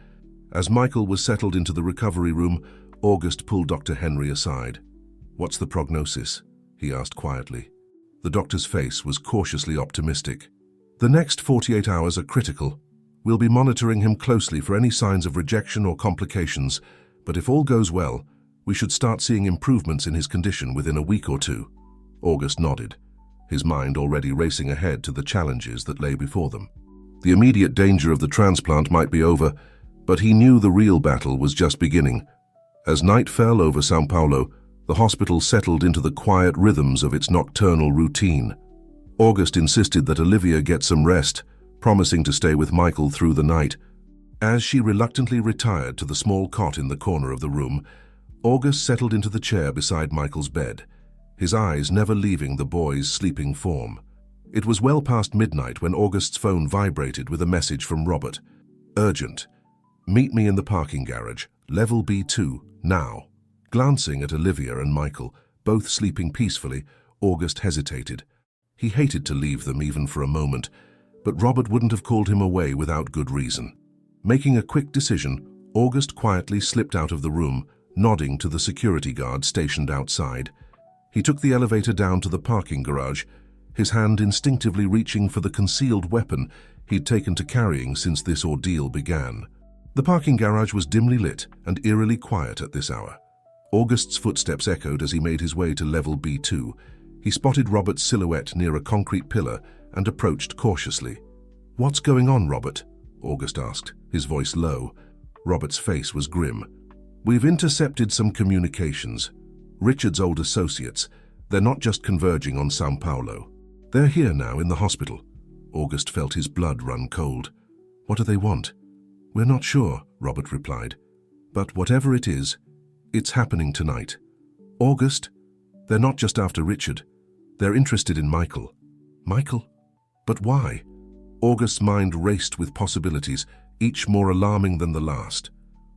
As Michael was settled into the recovery room, August pulled Dr. Henry aside. "What's the prognosis?" he asked quietly. The doctor's face was cautiously optimistic. "The next 48 hours are critical. We'll be monitoring him closely for any signs of rejection or complications, but if all goes well, we should start seeing improvements in his condition within a week or two." August nodded, his mind already racing ahead to the challenges that lay before them. The immediate danger of the transplant might be over, but he knew the real battle was just beginning. As night fell over São Paulo, the hospital settled into the quiet rhythms of its nocturnal routine. August insisted that Olivia get some rest, promising to stay with Michael through the night. As she reluctantly retired to the small cot in the corner of the room, August settled into the chair beside Michael's bed, his eyes never leaving the boy's sleeping form. It was well past midnight when August's phone vibrated with a message from Robert. "Urgent. Meet me in the parking garage, level B2, now." Glancing at Olivia and Michael, both sleeping peacefully, August hesitated. He hated to leave them even for a moment, but Robert wouldn't have called him away without good reason. Making a quick decision, August quietly slipped out of the room, nodding to the security guard stationed outside. He took the elevator down to the parking garage, his hand instinctively reaching for the concealed weapon he'd taken to carrying since this ordeal began. The parking garage was dimly lit and eerily quiet at this hour. August's footsteps echoed as he made his way to level B2. He spotted Robert's silhouette near a concrete pillar and approached cautiously. "What's going on, Robert?" August asked, his voice low. Robert's face was grim. "We've intercepted some communications. Richard's old associates. They're not just converging on São Paulo. They're here now in the hospital." August felt his blood run cold. "What do they want?" "We're not sure," Robert replied. "But whatever it is, it's happening tonight." "August, they're not just after Richard. They're interested in Michael." "Michael? But why?" August's mind raced with possibilities, each more alarming than the last.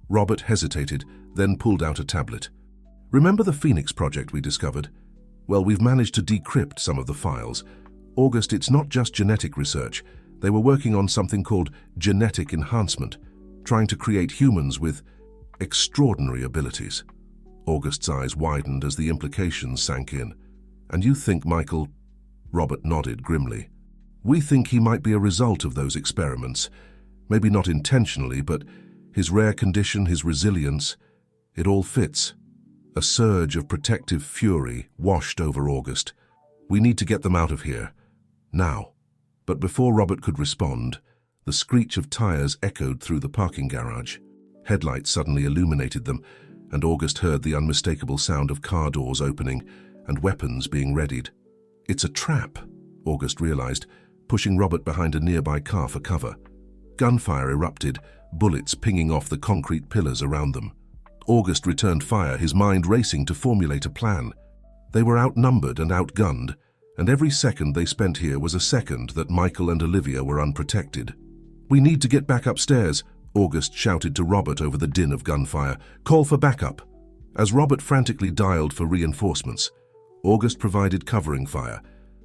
Robert hesitated, then pulled out a tablet. "Remember the Phoenix project we discovered? Well, we've managed to decrypt some of the files. August, it's not just genetic research. They were working on something called genetic enhancement, trying to create humans with extraordinary abilities." August's eyes widened as the implications sank in. "And you think Michael—" Robert nodded grimly. We think he might be a result of those experiments. Maybe not intentionally, but his rare condition, his resilience, it all fits. A surge of protective fury washed over August. We need to get them out of here. Now. But before Robert could respond, the screech of tires echoed through the parking garage. Headlights suddenly illuminated them, and August heard the unmistakable sound of car doors opening and weapons being readied. It's a trap, August realized, pushing Robert behind a nearby car for cover. Gunfire erupted, bullets pinging off the concrete pillars around them. August returned fire, his mind racing to formulate a plan. They were outnumbered and outgunned, and every second they spent here was a second that Michael and Olivia were unprotected. "We need to get back upstairs," August shouted to Robert over the din of gunfire. "Call for backup." As Robert frantically dialed for reinforcements, August provided covering fire,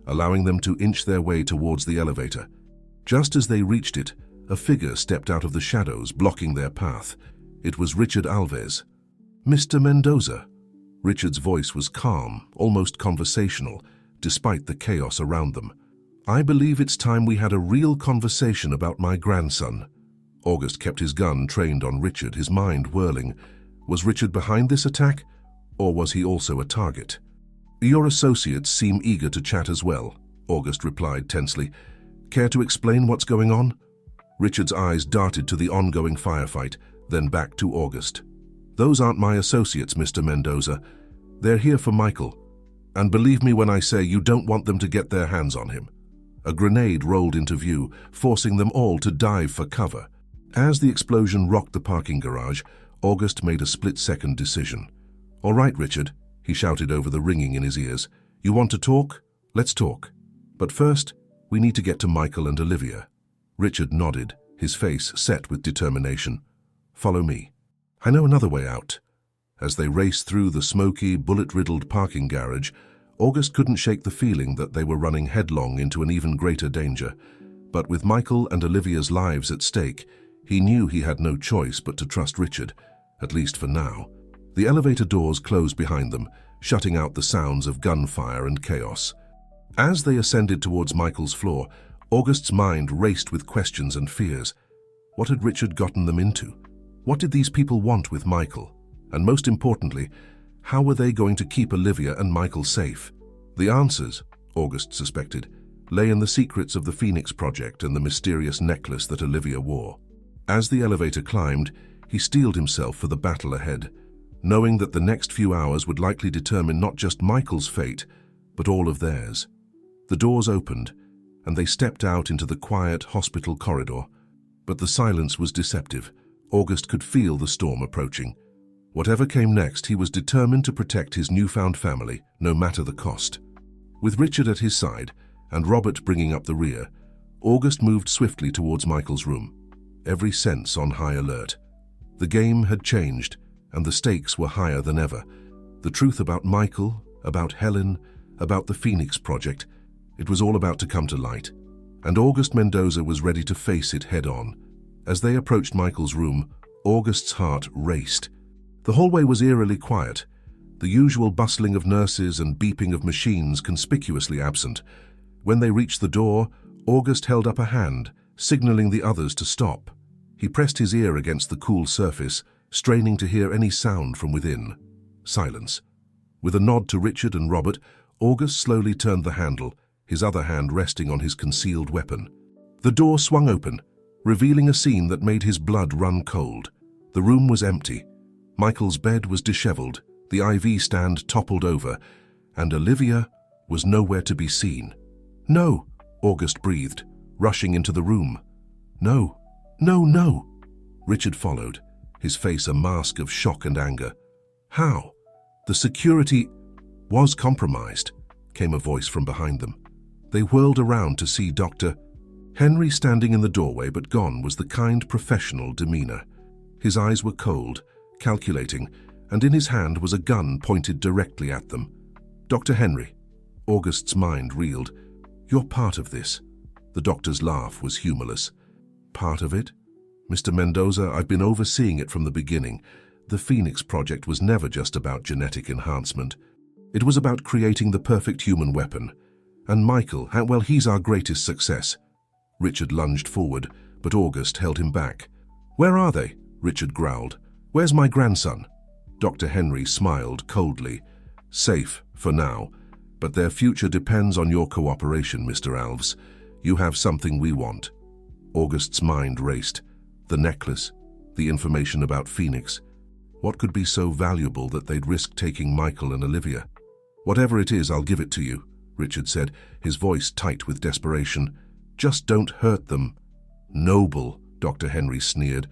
allowing them to inch their way towards the elevator. Just as they reached it, a figure stepped out of the shadows, blocking their path. It was Richard Alves. "Mr. Mendoza." Richard's voice was calm, almost conversational, despite the chaos around them. "I believe it's time we had a real conversation about my grandson." August kept his gun trained on Richard, his mind whirling. Was Richard behind this attack, or was he also a target? "Your associates seem eager to chat as well," August replied tensely. "Care to explain what's going on?" Richard's eyes darted to the ongoing firefight, then back to August. "Those aren't my associates, Mr. Mendoza. They're here for Michael. And believe me when I say you don't want them to get their hands on him." A grenade rolled into view, forcing them all to dive for cover. As the explosion rocked the parking garage, August made a split-second decision. "All right, Richard," he shouted over the ringing in his ears. "You want to talk? Let's talk. But first, we need to get to Michael and Olivia." Richard nodded, his face set with determination. "Follow me. I know another way out." As they raced through the smoky, bullet-riddled parking garage, August couldn't shake the feeling that they were running headlong into an even greater danger. But with Michael and Olivia's lives at stake, he knew he had no choice but to trust Richard, at least for now. The elevator doors closed behind them, shutting out the sounds of gunfire and chaos. As they ascended towards Michael's floor, August's mind raced with questions and fears. What had Richard gotten them into? What did these people want with Michael? And most importantly, how were they going to keep Olivia and Michael safe? The answers, August suspected, lay in the secrets of the Phoenix Project and the mysterious necklace that Olivia wore. As the elevator climbed, he steeled himself for the battle ahead, knowing that the next few hours would likely determine not just Michael's fate, but all of theirs. The doors opened, and they stepped out into the quiet hospital corridor. But the silence was deceptive. August could feel the storm approaching. Whatever came next, he was determined to protect his newfound family, no matter the cost. With Richard at his side, and Robert bringing up the rear, August moved swiftly towards Michael's room, every sense on high alert. The game had changed, and the stakes were higher than ever. The truth about Michael, about Helen, about the Phoenix Project, it was all about to come to light, and August Mendoza was ready to face it head-on. As they approached Michael's room, August's heart raced. The hallway was eerily quiet, the usual bustling of nurses and beeping of machines conspicuously absent. When they reached the door, August held up a hand, signaling the others to stop. He pressed his ear against the cool surface, straining to hear any sound from within. Silence. With a nod to Richard and Robert, August slowly turned the handle, his other hand resting on his concealed weapon. The door swung open, revealing a scene that made his blood run cold. The room was empty. Michael's bed was disheveled, the IV stand toppled over, and Olivia was nowhere to be seen. "No," August breathed, rushing into the room. "No, no, no." Richard followed, his face a mask of shock and anger. "How?" "The security was compromised," came a voice from behind them. They whirled around to see Dr. Henry standing in the doorway, but gone was the kind professional demeanor. His eyes were cold, calculating, and in his hand was a gun pointed directly at them. "Dr. Henry." August's mind reeled. "You're part of this." The doctor's laugh was humorless. "Part of it? Mr. Mendoza, I've been overseeing it from the beginning. The Phoenix Project was never just about genetic enhancement. It was about creating the perfect human weapon. And Michael, well, he's our greatest success. Richard lunged forward, but August held him back. Where are they? Richard growled. Where's my grandson? Dr. Henry smiled coldly. Safe, for now, but their future depends on your cooperation, Mr. Alves. You have something we want. August's mind raced. The necklace, the information about Phoenix. What could be so valuable that they'd risk taking Michael and Olivia? Whatever it is, I'll give it to you, Richard said, his voice tight with desperation. Just don't hurt them. Noble, Dr. Henry sneered,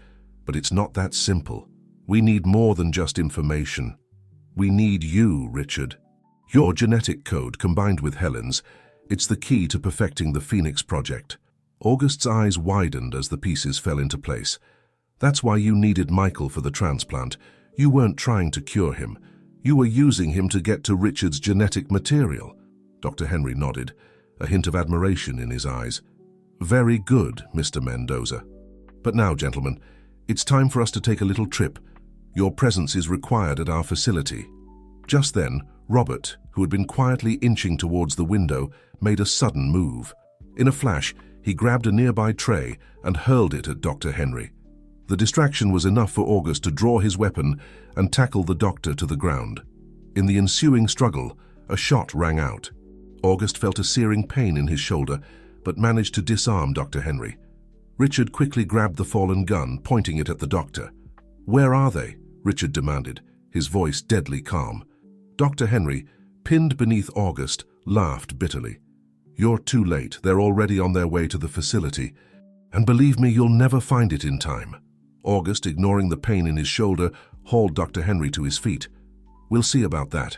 but it's not that simple. We need more than just information. We need you, Richard. Your genetic code combined with Helen's, it's the key to perfecting the Phoenix project. August's eyes widened as the pieces fell into place. That's why you needed Michael for the transplant. You weren't trying to cure him. You were using him to get to Richard's genetic material. Dr. Henry nodded, a hint of admiration in his eyes. Very good, Mr. Mendoza. But now, gentlemen, it's time for us to take a little trip. Your presence is required at our facility. Just then, Robert, who had been quietly inching towards the window, made a sudden move. In a flash, he grabbed a nearby tray and hurled it at Dr. Henry. The distraction was enough for August to draw his weapon and tackle the doctor to the ground. In the ensuing struggle, a shot rang out. August felt a searing pain in his shoulder, but managed to disarm Dr. Henry. Richard quickly grabbed the fallen gun, pointing it at the doctor. Where are they? Richard demanded, his voice deadly calm. Dr. Henry, pinned beneath August, laughed bitterly. You're too late. They're already on their way to the facility. And believe me, you'll never find it in time. August, ignoring the pain in his shoulder, hauled Dr. Henry to his feet. We'll see about that.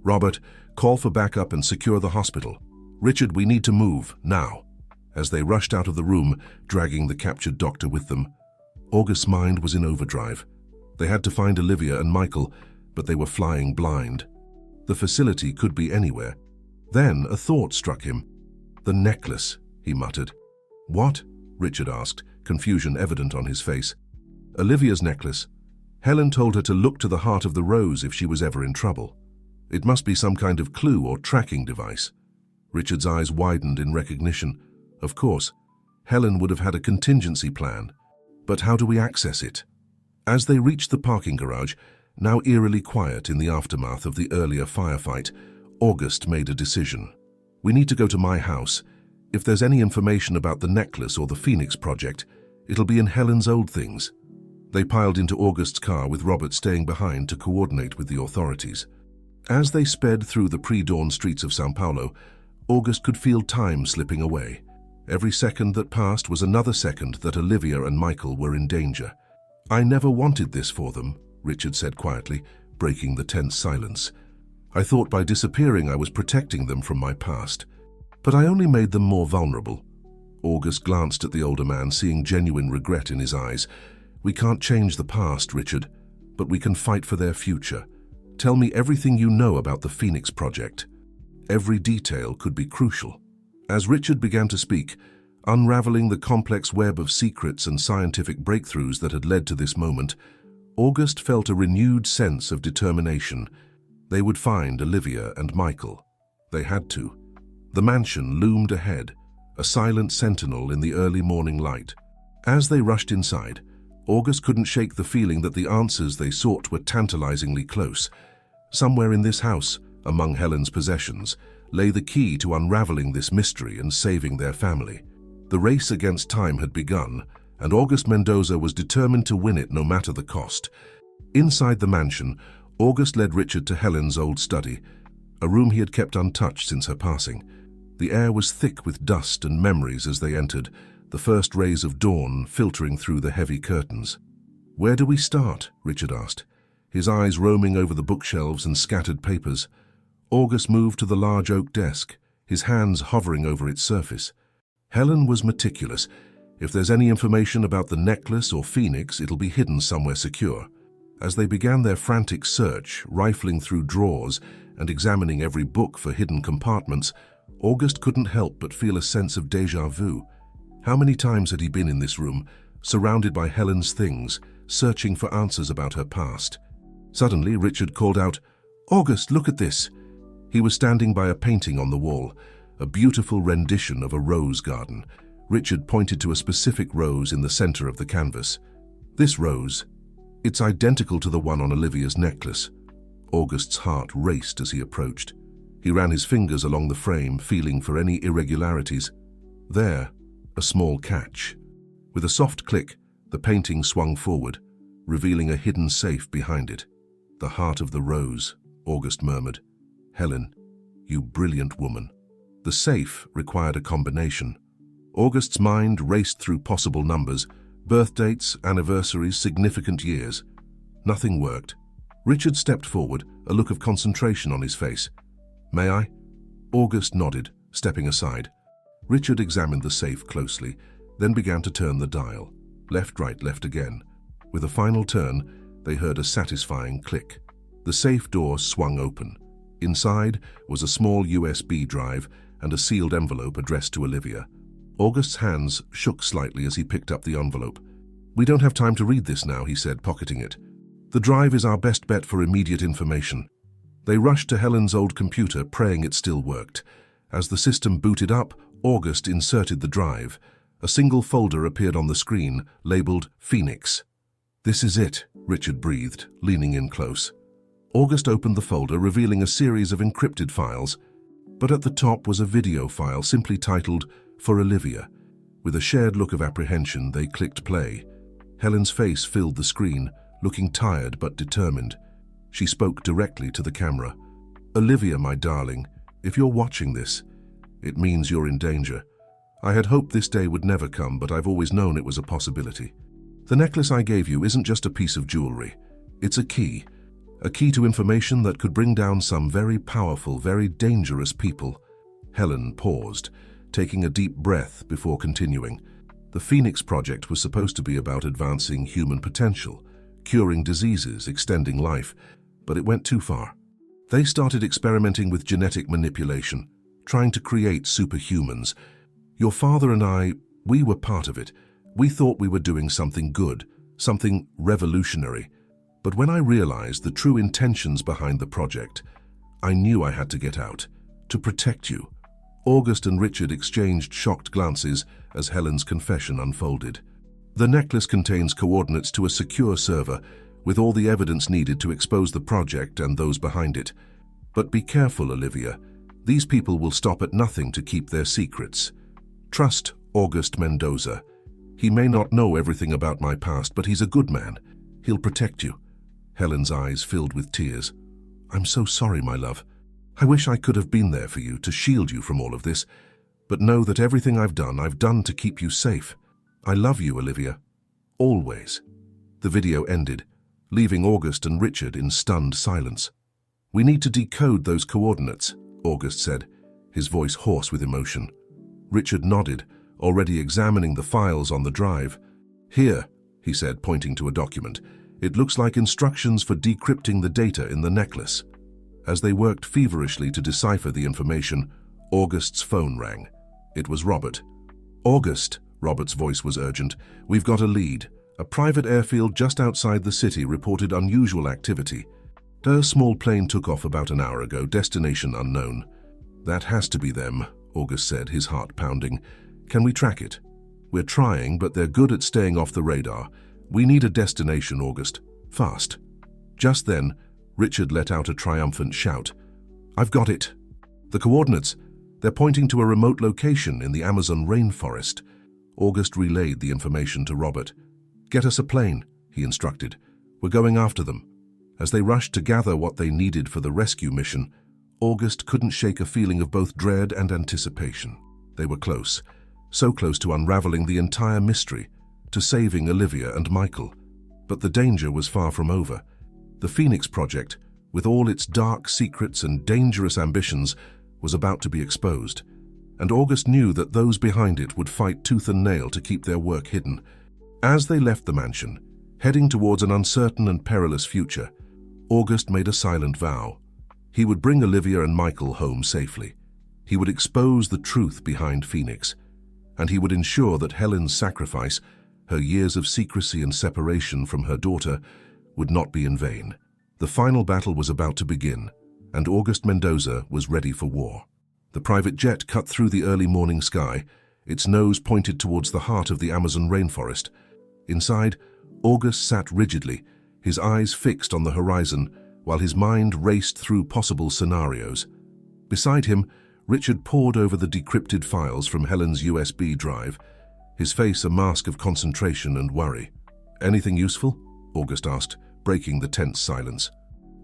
Robert, call for backup and secure the hospital. Richard, we need to move, now. As they rushed out of the room, dragging the captured doctor with them. August's mind was in overdrive. They had to find Olivia and Michael, but they were flying blind. The facility could be anywhere. Then a thought struck him. The necklace, he muttered. What? Richard asked, confusion evident on his face. Olivia's necklace. Helen told her to look to the heart of the rose if she was ever in trouble. It must be some kind of clue or tracking device. Richard's eyes widened in recognition. Of course, Helen would have had a contingency plan. But how do we access it? As they reached the parking garage, now eerily quiet in the aftermath of the earlier firefight, August made a decision. We need to go to my house. If there's any information about the necklace or the Phoenix project, it'll be in Helen's old things. They piled into August's car with Robert staying behind to coordinate with the authorities. As they sped through the pre-dawn streets of São Paulo, August could feel time slipping away. Every second that passed was another second that Olivia and Michael were in danger. I never wanted this for them, Richard said quietly, breaking the tense silence. I thought by disappearing I was protecting them from my past. But I only made them more vulnerable. August glanced at the older man, seeing genuine regret in his eyes. We can't change the past, Richard, but we can fight for their future. Tell me everything you know about the Phoenix project. Every detail could be crucial. As Richard began to speak, unraveling the complex web of secrets and scientific breakthroughs that had led to this moment, August felt a renewed sense of determination. They would find Olivia and Michael. They had to. The mansion loomed ahead, a silent sentinel in the early morning light. As they rushed inside, August couldn't shake the feeling that the answers they sought were tantalizingly close. Somewhere in this house, among Helen's possessions, lay the key to unraveling this mystery and saving their family. The race against time had begun, and August Mendoza was determined to win it no matter the cost. Inside the mansion, August led Richard to Helen's old study, a room he had kept untouched since her passing. The air was thick with dust and memories as they entered, the first rays of dawn filtering through the heavy curtains. Where do we start? Richard asked, his eyes roaming over the bookshelves and scattered papers. August moved to the large oak desk, his hands hovering over its surface. Helen was meticulous. If there's any information about the necklace or Phoenix, it'll be hidden somewhere secure. As they began their frantic search, rifling through drawers and examining every book for hidden compartments, August couldn't help but feel a sense of déjà vu. How many times had he been in this room, surrounded by Helen's things, searching for answers about her past? Suddenly, Richard called out, "August, look at this!" He was standing by a painting on the wall, a beautiful rendition of a rose garden. Richard pointed to a specific rose in the center of the canvas. This rose, it's identical to the one on Olivia's necklace. August's heart raced as he approached. He ran his fingers along the frame, feeling for any irregularities. There, a small catch. With a soft click, the painting swung forward, revealing a hidden safe behind it. "The heart of the rose," August murmured. "Helen, you brilliant woman." The safe required a combination. August's mind raced through possible numbers, birth dates, anniversaries, significant years. Nothing worked. Richard stepped forward, a look of concentration on his face. "May I?" August nodded, stepping aside. Richard examined the safe closely, then began to turn the dial. Left, right, left again. With a final turn, they heard a satisfying click. The safe door swung open. Inside was a small USB drive and a sealed envelope addressed to Olivia. August's hands shook slightly as he picked up the envelope. "We don't have time to read this now," he said, pocketing it. "The drive is our best bet for immediate information." They rushed to Helen's old computer, praying it still worked. As the system booted up, August inserted the drive. A single folder appeared on the screen, labeled Phoenix. "This is it," Richard breathed, leaning in close. August opened the folder, revealing a series of encrypted files. But at the top was a video file simply titled, "For Olivia." With a shared look of apprehension, they clicked play. Helen's face filled the screen, looking tired but determined. She spoke directly to the camera. "Olivia, my darling, if you're watching this, it means you're in danger. I had hoped this day would never come, but I've always known it was a possibility. The necklace I gave you isn't just a piece of jewelry. It's a key to information that could bring down some very powerful, very dangerous people." Helen paused, taking a deep breath before continuing. The Phoenix Project was supposed to be about advancing human potential, curing diseases, extending life, but it went too far. They started experimenting with genetic manipulation, trying to create superhumans. Your father and I, we were part of it. We thought we were doing something good, something revolutionary. But when I realized the true intentions behind the project, I knew I had to get out, to protect you. August and Richard exchanged shocked glances as Helen's confession unfolded. The necklace contains coordinates to a secure server, with all the evidence needed to expose the project and those behind it. But be careful, Olivia. These people will stop at nothing to keep their secrets. Trust August Mendoza. He may not know everything about my past, but he's a good man. He'll protect you. Helen's eyes filled with tears. "I'm so sorry, my love. I wish I could have been there for you, to shield you from all of this. But know that everything I've done to keep you safe. I love you, Olivia. Always." The video ended, leaving August and Richard in stunned silence. "We need to decode those coordinates," August said, his voice hoarse with emotion. Richard nodded, already examining the files on the drive. "Here," he said, pointing to a document. "It looks like instructions for decrypting the data in the necklace." As they worked feverishly to decipher the information, August's phone rang. It was Robert. "August," Robert's voice was urgent, "we've got a lead. A private airfield just outside the city reported unusual activity. A small plane took off about an hour ago, destination unknown." "That has to be them," August said, his heart pounding. "Can we track it?" "We're trying, but they're good at staying off the radar. We need a destination, August. Fast." Just then, Richard let out a triumphant shout. "I've got it. The coordinates. They're pointing to a remote location in the Amazon rainforest." August relayed the information to Robert. "Get us a plane," he instructed. "We're going after them." As they rushed to gather what they needed for the rescue mission, August couldn't shake a feeling of both dread and anticipation. They were close, so close to unraveling the entire mystery, to saving Olivia and Michael. But the danger was far from over. The Phoenix Project, with all its dark secrets and dangerous ambitions, was about to be exposed. And August knew that those behind it would fight tooth and nail to keep their work hidden. As they left the mansion, heading towards an uncertain and perilous future, August made a silent vow. He would bring Olivia and Michael home safely. He would expose the truth behind Phoenix. And he would ensure that Helen's sacrifice, her years of secrecy and separation from her daughter, would not be in vain. The final battle was about to begin, and August Mendoza was ready for war. The private jet cut through the early morning sky, its nose pointed towards the heart of the Amazon rainforest. Inside, August sat rigidly, his eyes fixed on the horizon, while his mind raced through possible scenarios. Beside him, Richard pored over the decrypted files from Helen's USB drive, his face a mask of concentration and worry. "Anything useful?" August asked, breaking the tense silence.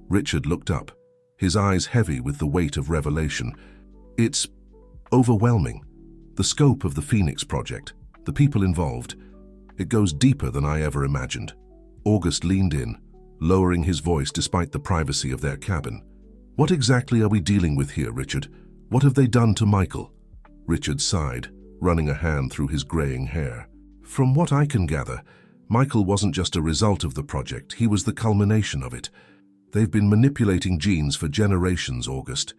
Richard looked up, his eyes heavy with the weight of revelation. "It's overwhelming. The scope of the Phoenix project, the people involved. It goes deeper than I ever imagined." August leaned in, lowering his voice despite the privacy of their cabin. "What exactly are we dealing with here, Richard? What have they done to Michael?" Richard sighed, running a hand through his graying hair. "From what I can gather, Michael wasn't just a result of the project, he was the culmination of it. They've been manipulating genes for generations, August.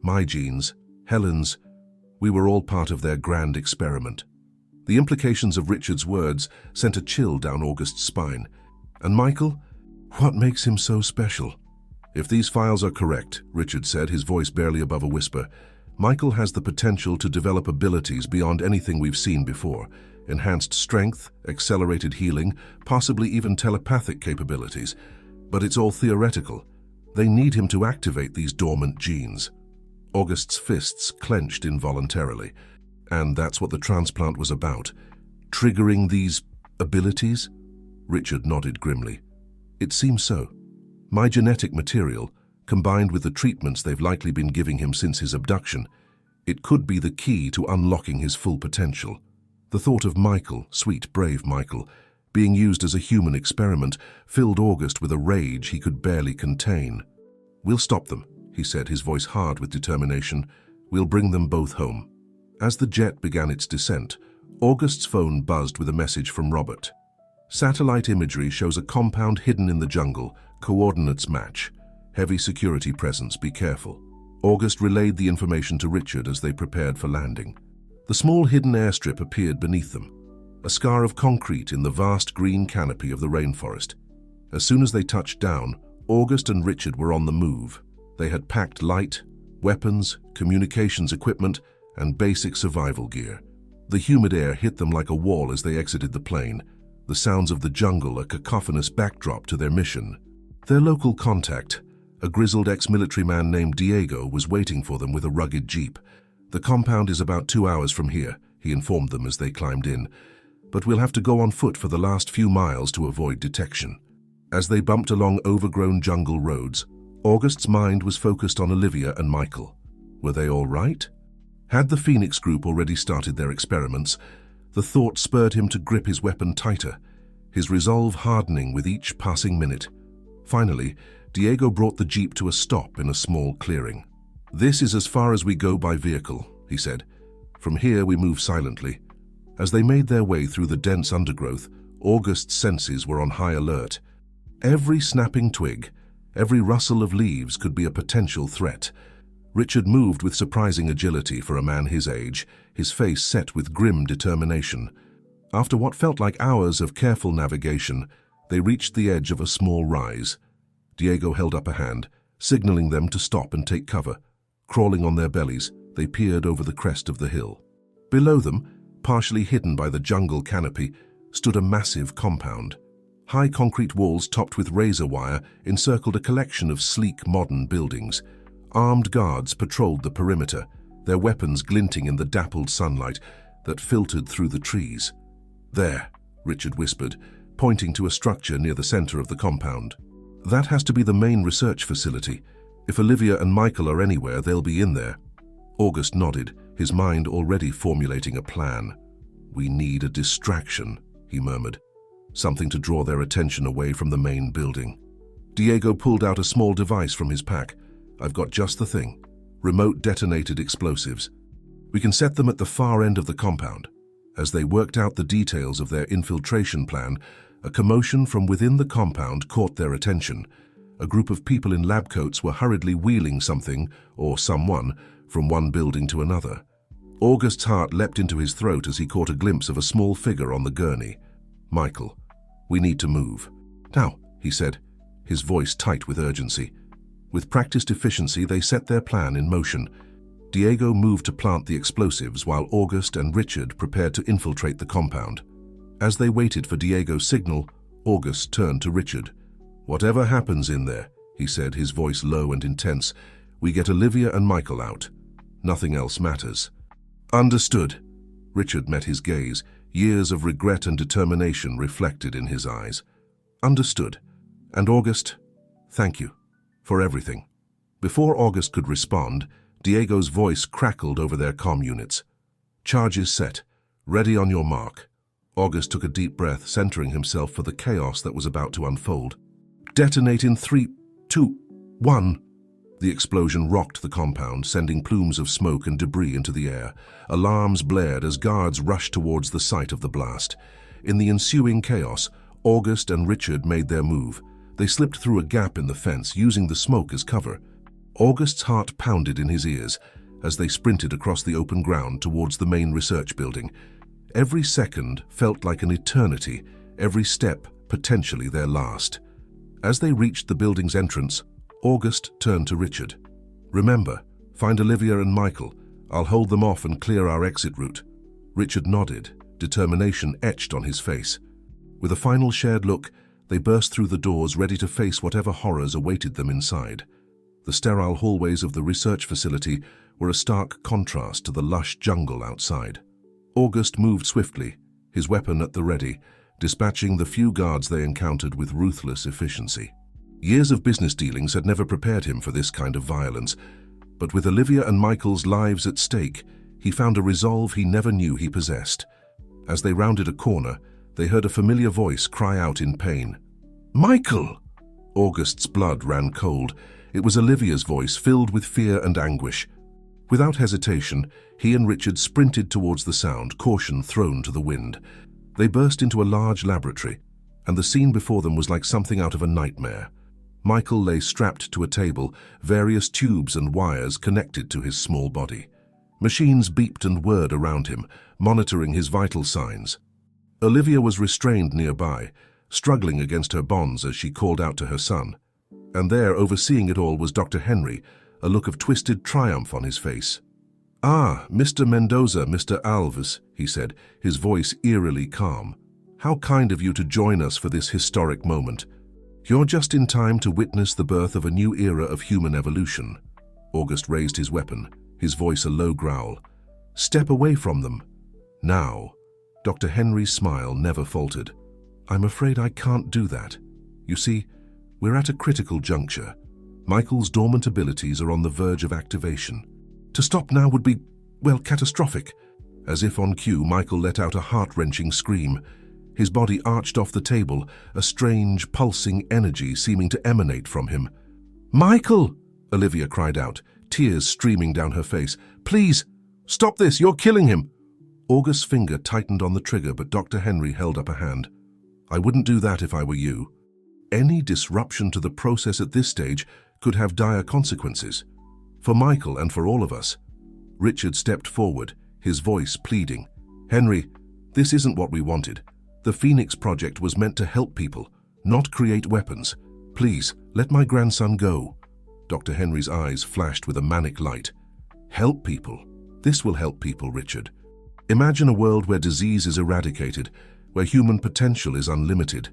My genes, Helen's, we were all part of their grand experiment." The implications of Richard's words sent a chill down August's spine. "And Michael? What makes him so special?" "If these files are correct," Richard said, his voice barely above a whisper, "Michael has the potential to develop abilities beyond anything we've seen before. Enhanced strength, accelerated healing, possibly even telepathic capabilities. But it's all theoretical. They need him to activate these dormant genes." August's fists clenched involuntarily. "And that's what the transplant was about? Triggering these abilities?" Richard nodded grimly. "It seems so. My genetic material, combined with the treatments they've likely been giving him since his abduction, it could be the key to unlocking his full potential." The thought of Michael, sweet, brave Michael, being used as a human experiment filled August with a rage he could barely contain. "We'll stop them," he said, his voice hard with determination. "We'll bring them both home." As the jet began its descent, August's phone buzzed with a message from Robert. "Satellite imagery shows a compound hidden in the jungle. Coordinates match. Heavy security presence, be careful." August relayed the information to Richard as they prepared for landing. The small hidden airstrip appeared beneath them, a scar of concrete in the vast green canopy of the rainforest. As soon as they touched down, August and Richard were on the move. They had packed light, weapons, communications equipment, and basic survival gear. The humid air hit them like a wall as they exited the plane, the sounds of the jungle a cacophonous backdrop to their mission. Their local contact, a grizzled ex-military man named Diego, was waiting for them with a rugged jeep. "The compound is about 2 hours from here," he informed them as they climbed in, "but we'll have to go on foot for the last few miles to avoid detection." As they bumped along overgrown jungle roads, August's mind was focused on Olivia and Michael. Were they all right? Had the Phoenix group already started their experiments? The thought spurred him to grip his weapon tighter, his resolve hardening with each passing minute. Finally, Diego brought the jeep to a stop in a small clearing. "This is as far as we go by vehicle," he said. "From here we move silently." As they made their way through the dense undergrowth, August's senses were on high alert. Every snapping twig, every rustle of leaves could be a potential threat. Richard moved with surprising agility for a man his age, his face set with grim determination. After what felt like hours of careful navigation, they reached the edge of a small rise. Diego held up a hand, signaling them to stop and take cover. Crawling on their bellies, they peered over the crest of the hill. Below them, partially hidden by the jungle canopy, stood a massive compound. High concrete walls topped with razor wire encircled a collection of sleek modern buildings. Armed guards patrolled the perimeter, their weapons glinting in the dappled sunlight that filtered through the trees. "There," Richard whispered, pointing to a structure near the center of the compound. "That has to be the main research facility. If Olivia and Michael are anywhere, they'll be in there." August nodded, his mind already formulating a plan. "We need a distraction," he murmured. "Something to draw their attention away from the main building." Diego pulled out a small device from his pack. "I've got just the thing. Remote detonated explosives. We can set them at the far end of the compound." As they worked out the details of their infiltration plan, a commotion from within the compound caught their attention. A group of people in lab coats were hurriedly wheeling something, or someone, from one building to another. August's heart leapt into his throat as he caught a glimpse of a small figure on the gurney. "Michael, we need to move." "Now," he said, his voice tight with urgency. With practiced efficiency, they set their plan in motion. Diego moved to plant the explosives while August and Richard prepared to infiltrate the compound. As they waited for Diego's signal, August turned to Richard. "Whatever happens in there," he said, his voice low and intense, "we get Olivia and Michael out. Nothing else matters." "Understood." Richard met his gaze, years of regret and determination reflected in his eyes. "Understood. And August, thank you for everything." Before August could respond, Diego's voice crackled over their comm units. "Charges set. Ready on your mark." August took a deep breath, centering himself for the chaos that was about to unfold. "Detonate in 3, 2, 1. The explosion rocked the compound, sending plumes of smoke and debris into the air. Alarms blared as guards rushed towards the site of the blast. In the ensuing chaos, August and Richard made their move. They slipped through a gap in the fence, using the smoke as cover. August's heart pounded in his ears as they sprinted across the open ground towards the main research building. Every second felt like an eternity, every step potentially their last. As they reached the building's entrance, August turned to Richard. "Remember, find Olivia and Michael. I'll hold them off and clear our exit route." Richard nodded, determination etched on his face. With a final shared look, they burst through the doors, ready to face whatever horrors awaited them inside. The sterile hallways of the research facility were a stark contrast to the lush jungle outside. August moved swiftly, his weapon at the ready, dispatching the few guards they encountered with ruthless efficiency. Years of business dealings had never prepared him for this kind of violence, but with Olivia and Michael's lives at stake, he found a resolve he never knew he possessed. As they rounded a corner, they heard a familiar voice cry out in pain. "Michael!" August's blood ran cold. It was Olivia's voice, filled with fear and anguish. Without hesitation, he and Richard sprinted towards the sound, caution thrown to the wind. They burst into a large laboratory, and the scene before them was like something out of a nightmare. Michael lay strapped to a table, various tubes and wires connected to his small body. Machines beeped and whirred around him, monitoring his vital signs. Olivia was restrained nearby, struggling against her bonds as she called out to her son. And there, overseeing it all, was Dr. Henry, a look of twisted triumph on his face. "Ah, Mr. Mendoza, Mr. Alves," he said, his voice eerily calm. "How kind of you to join us for this historic moment. You're just in time to witness the birth of a new era of human evolution." August raised his weapon, his voice a low growl. "Step away from them. Now." Dr. Henry's smile never faltered. "I'm afraid I can't do that. You see, we're at a critical juncture. Michael's dormant abilities are on the verge of activation. To stop now would be, well, catastrophic." As if on cue, Michael let out a heart-wrenching scream. His body arched off the table, a strange, pulsing energy seeming to emanate from him. "Michael!" Olivia cried out, tears streaming down her face. "Please, stop this! You're killing him!" August's finger tightened on the trigger, but Dr. Henry held up a hand. "I wouldn't do that if I were you. Any disruption to the process at this stage could have dire consequences. For Michael and for all of us." Richard stepped forward, his voice pleading. "Henry, this isn't what we wanted. The Phoenix Project was meant to help people, not create weapons. Please, let my grandson go." Dr. Henry's eyes flashed with a manic light. "Help people? This will help people, Richard. Imagine a world where disease is eradicated, where human potential is unlimited.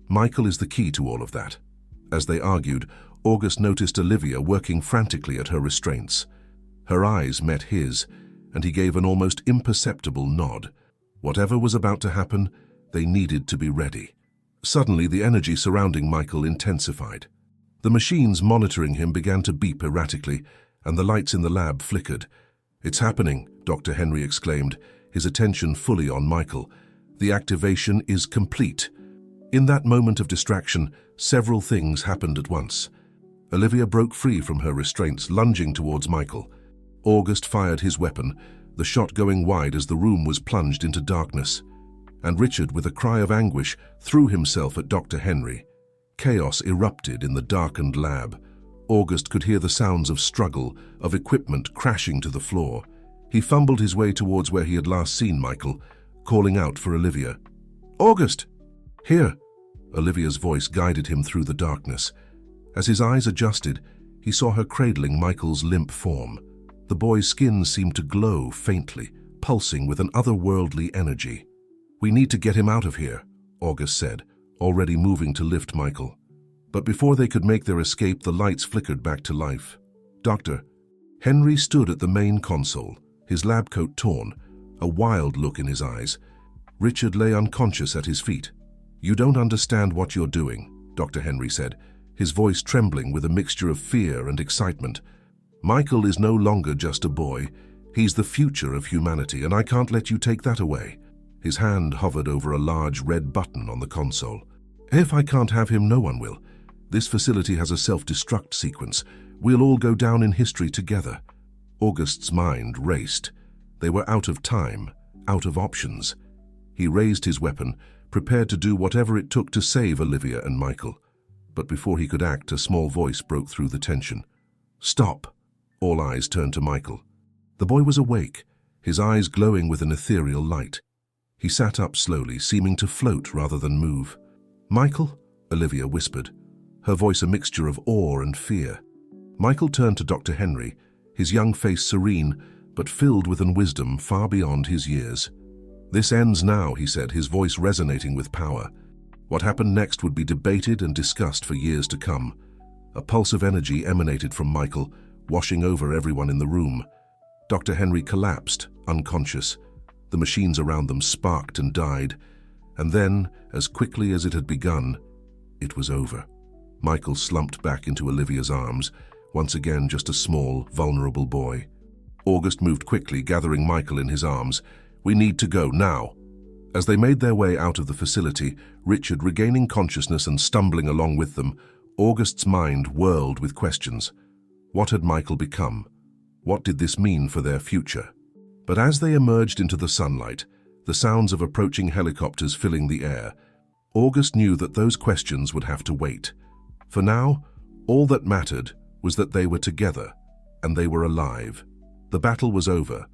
Michael is the key to all of that." As they argued, August noticed Olivia working frantically at her restraints. Her eyes met his, and he gave an almost imperceptible nod. Whatever was about to happen, they needed to be ready. Suddenly, the energy surrounding Michael intensified. The machines monitoring him began to beep erratically, and the lights in the lab flickered. "It's happening," Dr. Henry exclaimed, his attention fully on Michael. "The activation is complete." In that moment of distraction, several things happened at once. Olivia broke free from her restraints, lunging towards Michael. August fired his weapon, the shot going wide as the room was plunged into darkness. And Richard, with a cry of anguish, threw himself at Dr. Henry. Chaos erupted in the darkened lab. August could hear the sounds of struggle, of equipment crashing to the floor. He fumbled his way towards where he had last seen Michael, calling out for Olivia. "August! Here!" Olivia's voice guided him through the darkness. As his eyes adjusted, he saw her cradling Michael's limp form. The boy's skin seemed to glow faintly, pulsing with an otherworldly energy. "We need to get him out of here," August said, already moving to lift Michael. But before they could make their escape, the lights flickered back to life. "Doctor." Henry stood at the main console, his lab coat torn, a wild look in his eyes. Richard lay unconscious at his feet. "You don't understand what you're doing," Dr. Henry said, his voice trembling with a mixture of fear and excitement. "Michael is no longer just a boy. He's the future of humanity, and I can't let you take that away." His hand hovered over a large red button on the console. "If I can't have him, no one will. This facility has a self-destruct sequence. We'll all go down in history together." August's mind raced. They were out of time, out of options. He raised his weapon, prepared to do whatever it took to save Olivia and Michael. But before he could act, a small voice broke through the tension. "Stop!" All eyes turned to Michael. The boy was awake, his eyes glowing with an ethereal light. He sat up slowly, seeming to float rather than move. "Michael?" Olivia whispered, her voice a mixture of awe and fear. Michael turned to Dr. Henry, his young face serene, but filled with an wisdom far beyond his years. "This ends now," he said, his voice resonating with power. What happened next would be debated and discussed for years to come. A pulse of energy emanated from Michael, washing over everyone in the room. Dr. Henry collapsed, unconscious. The machines around them sparked and died. And then, as quickly as it had begun, it was over. Michael slumped back into Olivia's arms, once again just a small, vulnerable boy. August moved quickly, gathering Michael in his arms. "We need to go, now." As they made their way out of the facility, Richard regaining consciousness and stumbling along with them, August's mind whirled with questions. What had Michael become? What did this mean for their future? But as they emerged into the sunlight, the sounds of approaching helicopters filling the air, August knew that those questions would have to wait. For now, all that mattered was that they were together, and they were alive. The battle was over,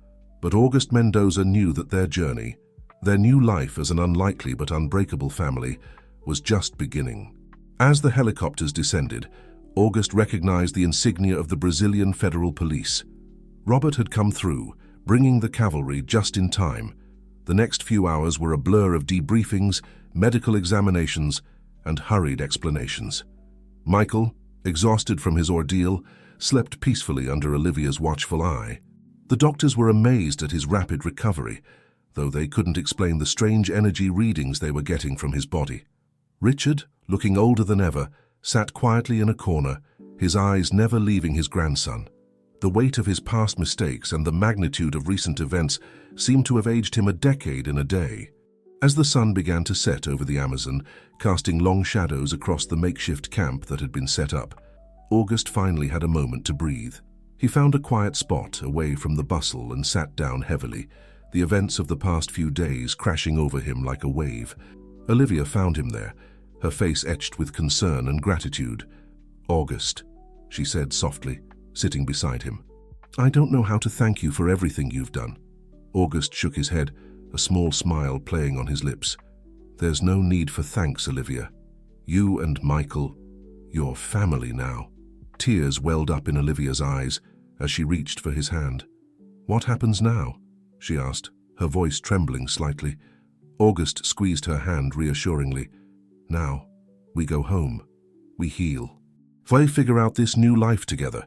but August Mendoza knew that their journey, their new life as an unlikely but unbreakable family, was just beginning. As the helicopters descended, August recognized the insignia of the Brazilian Federal Police. Robert had come through, bringing the cavalry just in time. The next few hours were a blur of debriefings, medical examinations, and hurried explanations. Michael, exhausted from his ordeal, slept peacefully under Olivia's watchful eye. The doctors were amazed at his rapid recovery, though they couldn't explain the strange energy readings they were getting from his body. Richard, looking older than ever, sat quietly in a corner, his eyes never leaving his grandson. The weight of his past mistakes and the magnitude of recent events seemed to have aged him a decade in a day. As the sun began to set over the Amazon, casting long shadows across the makeshift camp that had been set up, August finally had a moment to breathe. He found a quiet spot away from the bustle and sat down heavily, the events of the past few days crashing over him like a wave. Olivia found him there, her face etched with concern and gratitude. "August," she said softly, sitting beside him. "I don't know how to thank you for everything you've done." August shook his head, a small smile playing on his lips. "There's no need for thanks, Olivia. You and Michael, you're family now." Tears welled up in Olivia's eyes as she reached for his hand. "What happens now?" she asked, her voice trembling slightly. August squeezed her hand reassuringly. "Now, we go home. We heal. We figure out this new life together."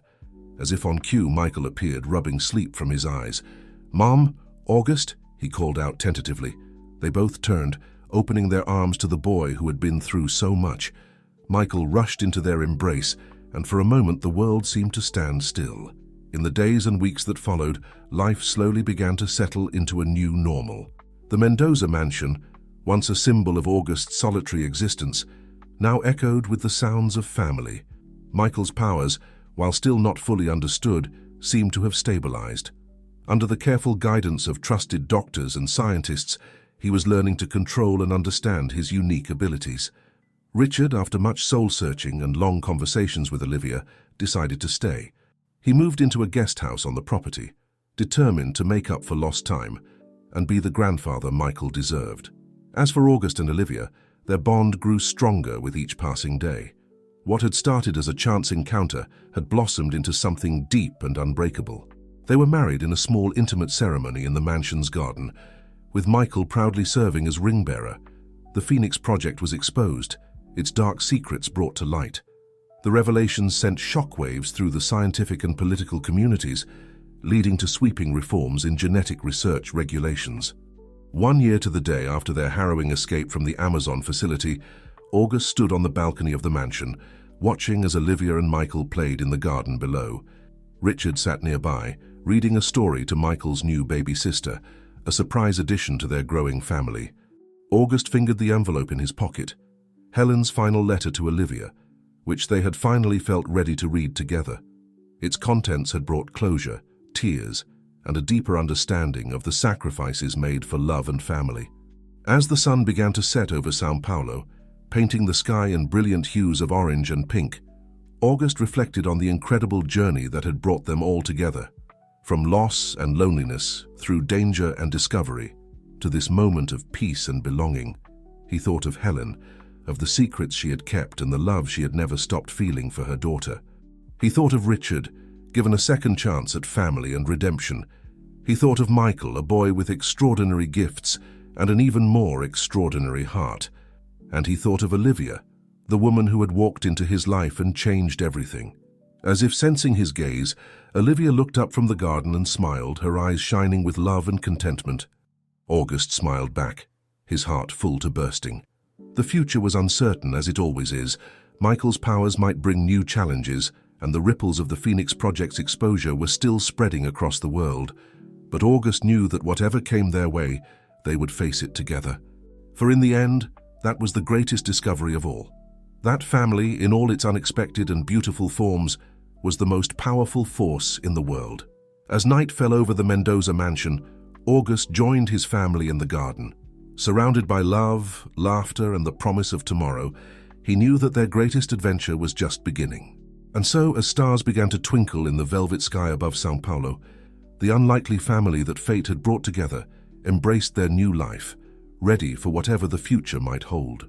As if on cue, Michael appeared, rubbing sleep from his eyes. "Mom, August," he called out tentatively. They both turned, opening their arms to the boy who had been through so much. Michael rushed into their embrace, and for a moment the world seemed to stand still. In the days and weeks that followed, life slowly began to settle into a new normal. The Mendoza mansion, once a symbol of August's solitary existence, now echoed with the sounds of family. Michael's powers, while still not fully understood, seemed to have stabilized. Under the careful guidance of trusted doctors and scientists, he was learning to control and understand his unique abilities. Richard, after much soul-searching and long conversations with Olivia, decided to stay. He moved into a guest house on the property, determined to make up for lost time and be the grandfather Michael deserved. As for August and Olivia, their bond grew stronger with each passing day. What had started as a chance encounter had blossomed into something deep and unbreakable. They were married in a small, intimate ceremony in the mansion's garden, with Michael proudly serving as ring-bearer. The Phoenix Project was exposed, its dark secrets brought to light. The revelations sent shockwaves through the scientific and political communities, leading to sweeping reforms in genetic research regulations. 1 year to the day after their harrowing escape from the Amazon facility, August stood on the balcony of the mansion, watching as Olivia and Michael played in the garden below. Richard sat nearby, reading a story to Michael's new baby sister, a surprise addition to their growing family. August fingered the envelope in his pocket, Helen's final letter to Olivia, which they had finally felt ready to read together. Its contents had brought closure, tears, and a deeper understanding of the sacrifices made for love and family. As the sun began to set over São Paulo, painting the sky in brilliant hues of orange and pink, August reflected on the incredible journey that had brought them all together. From loss and loneliness, through danger and discovery, to this moment of peace and belonging. He thought of Helen, of the secrets she had kept and the love she had never stopped feeling for her daughter. He thought of Richard, given a second chance at family and redemption. He thought of Michael, a boy with extraordinary gifts and an even more extraordinary heart. And he thought of Olivia, the woman who had walked into his life and changed everything. As if sensing his gaze, Olivia looked up from the garden and smiled, her eyes shining with love and contentment. August smiled back, his heart full to bursting. The future was uncertain, as it always is. Michael's powers might bring new challenges, and the ripples of the Phoenix Project's exposure were still spreading across the world. But August knew that whatever came their way, they would face it together. For in the end, that was the greatest discovery of all. That family, in all its unexpected and beautiful forms, was the most powerful force in the world. As night fell over the Mendoza mansion, August joined his family in the garden. Surrounded by love, laughter, and the promise of tomorrow, he knew that their greatest adventure was just beginning. And so, as stars began to twinkle in the velvet sky above São Paulo, the unlikely family that fate had brought together embraced their new life, ready for whatever the future might hold.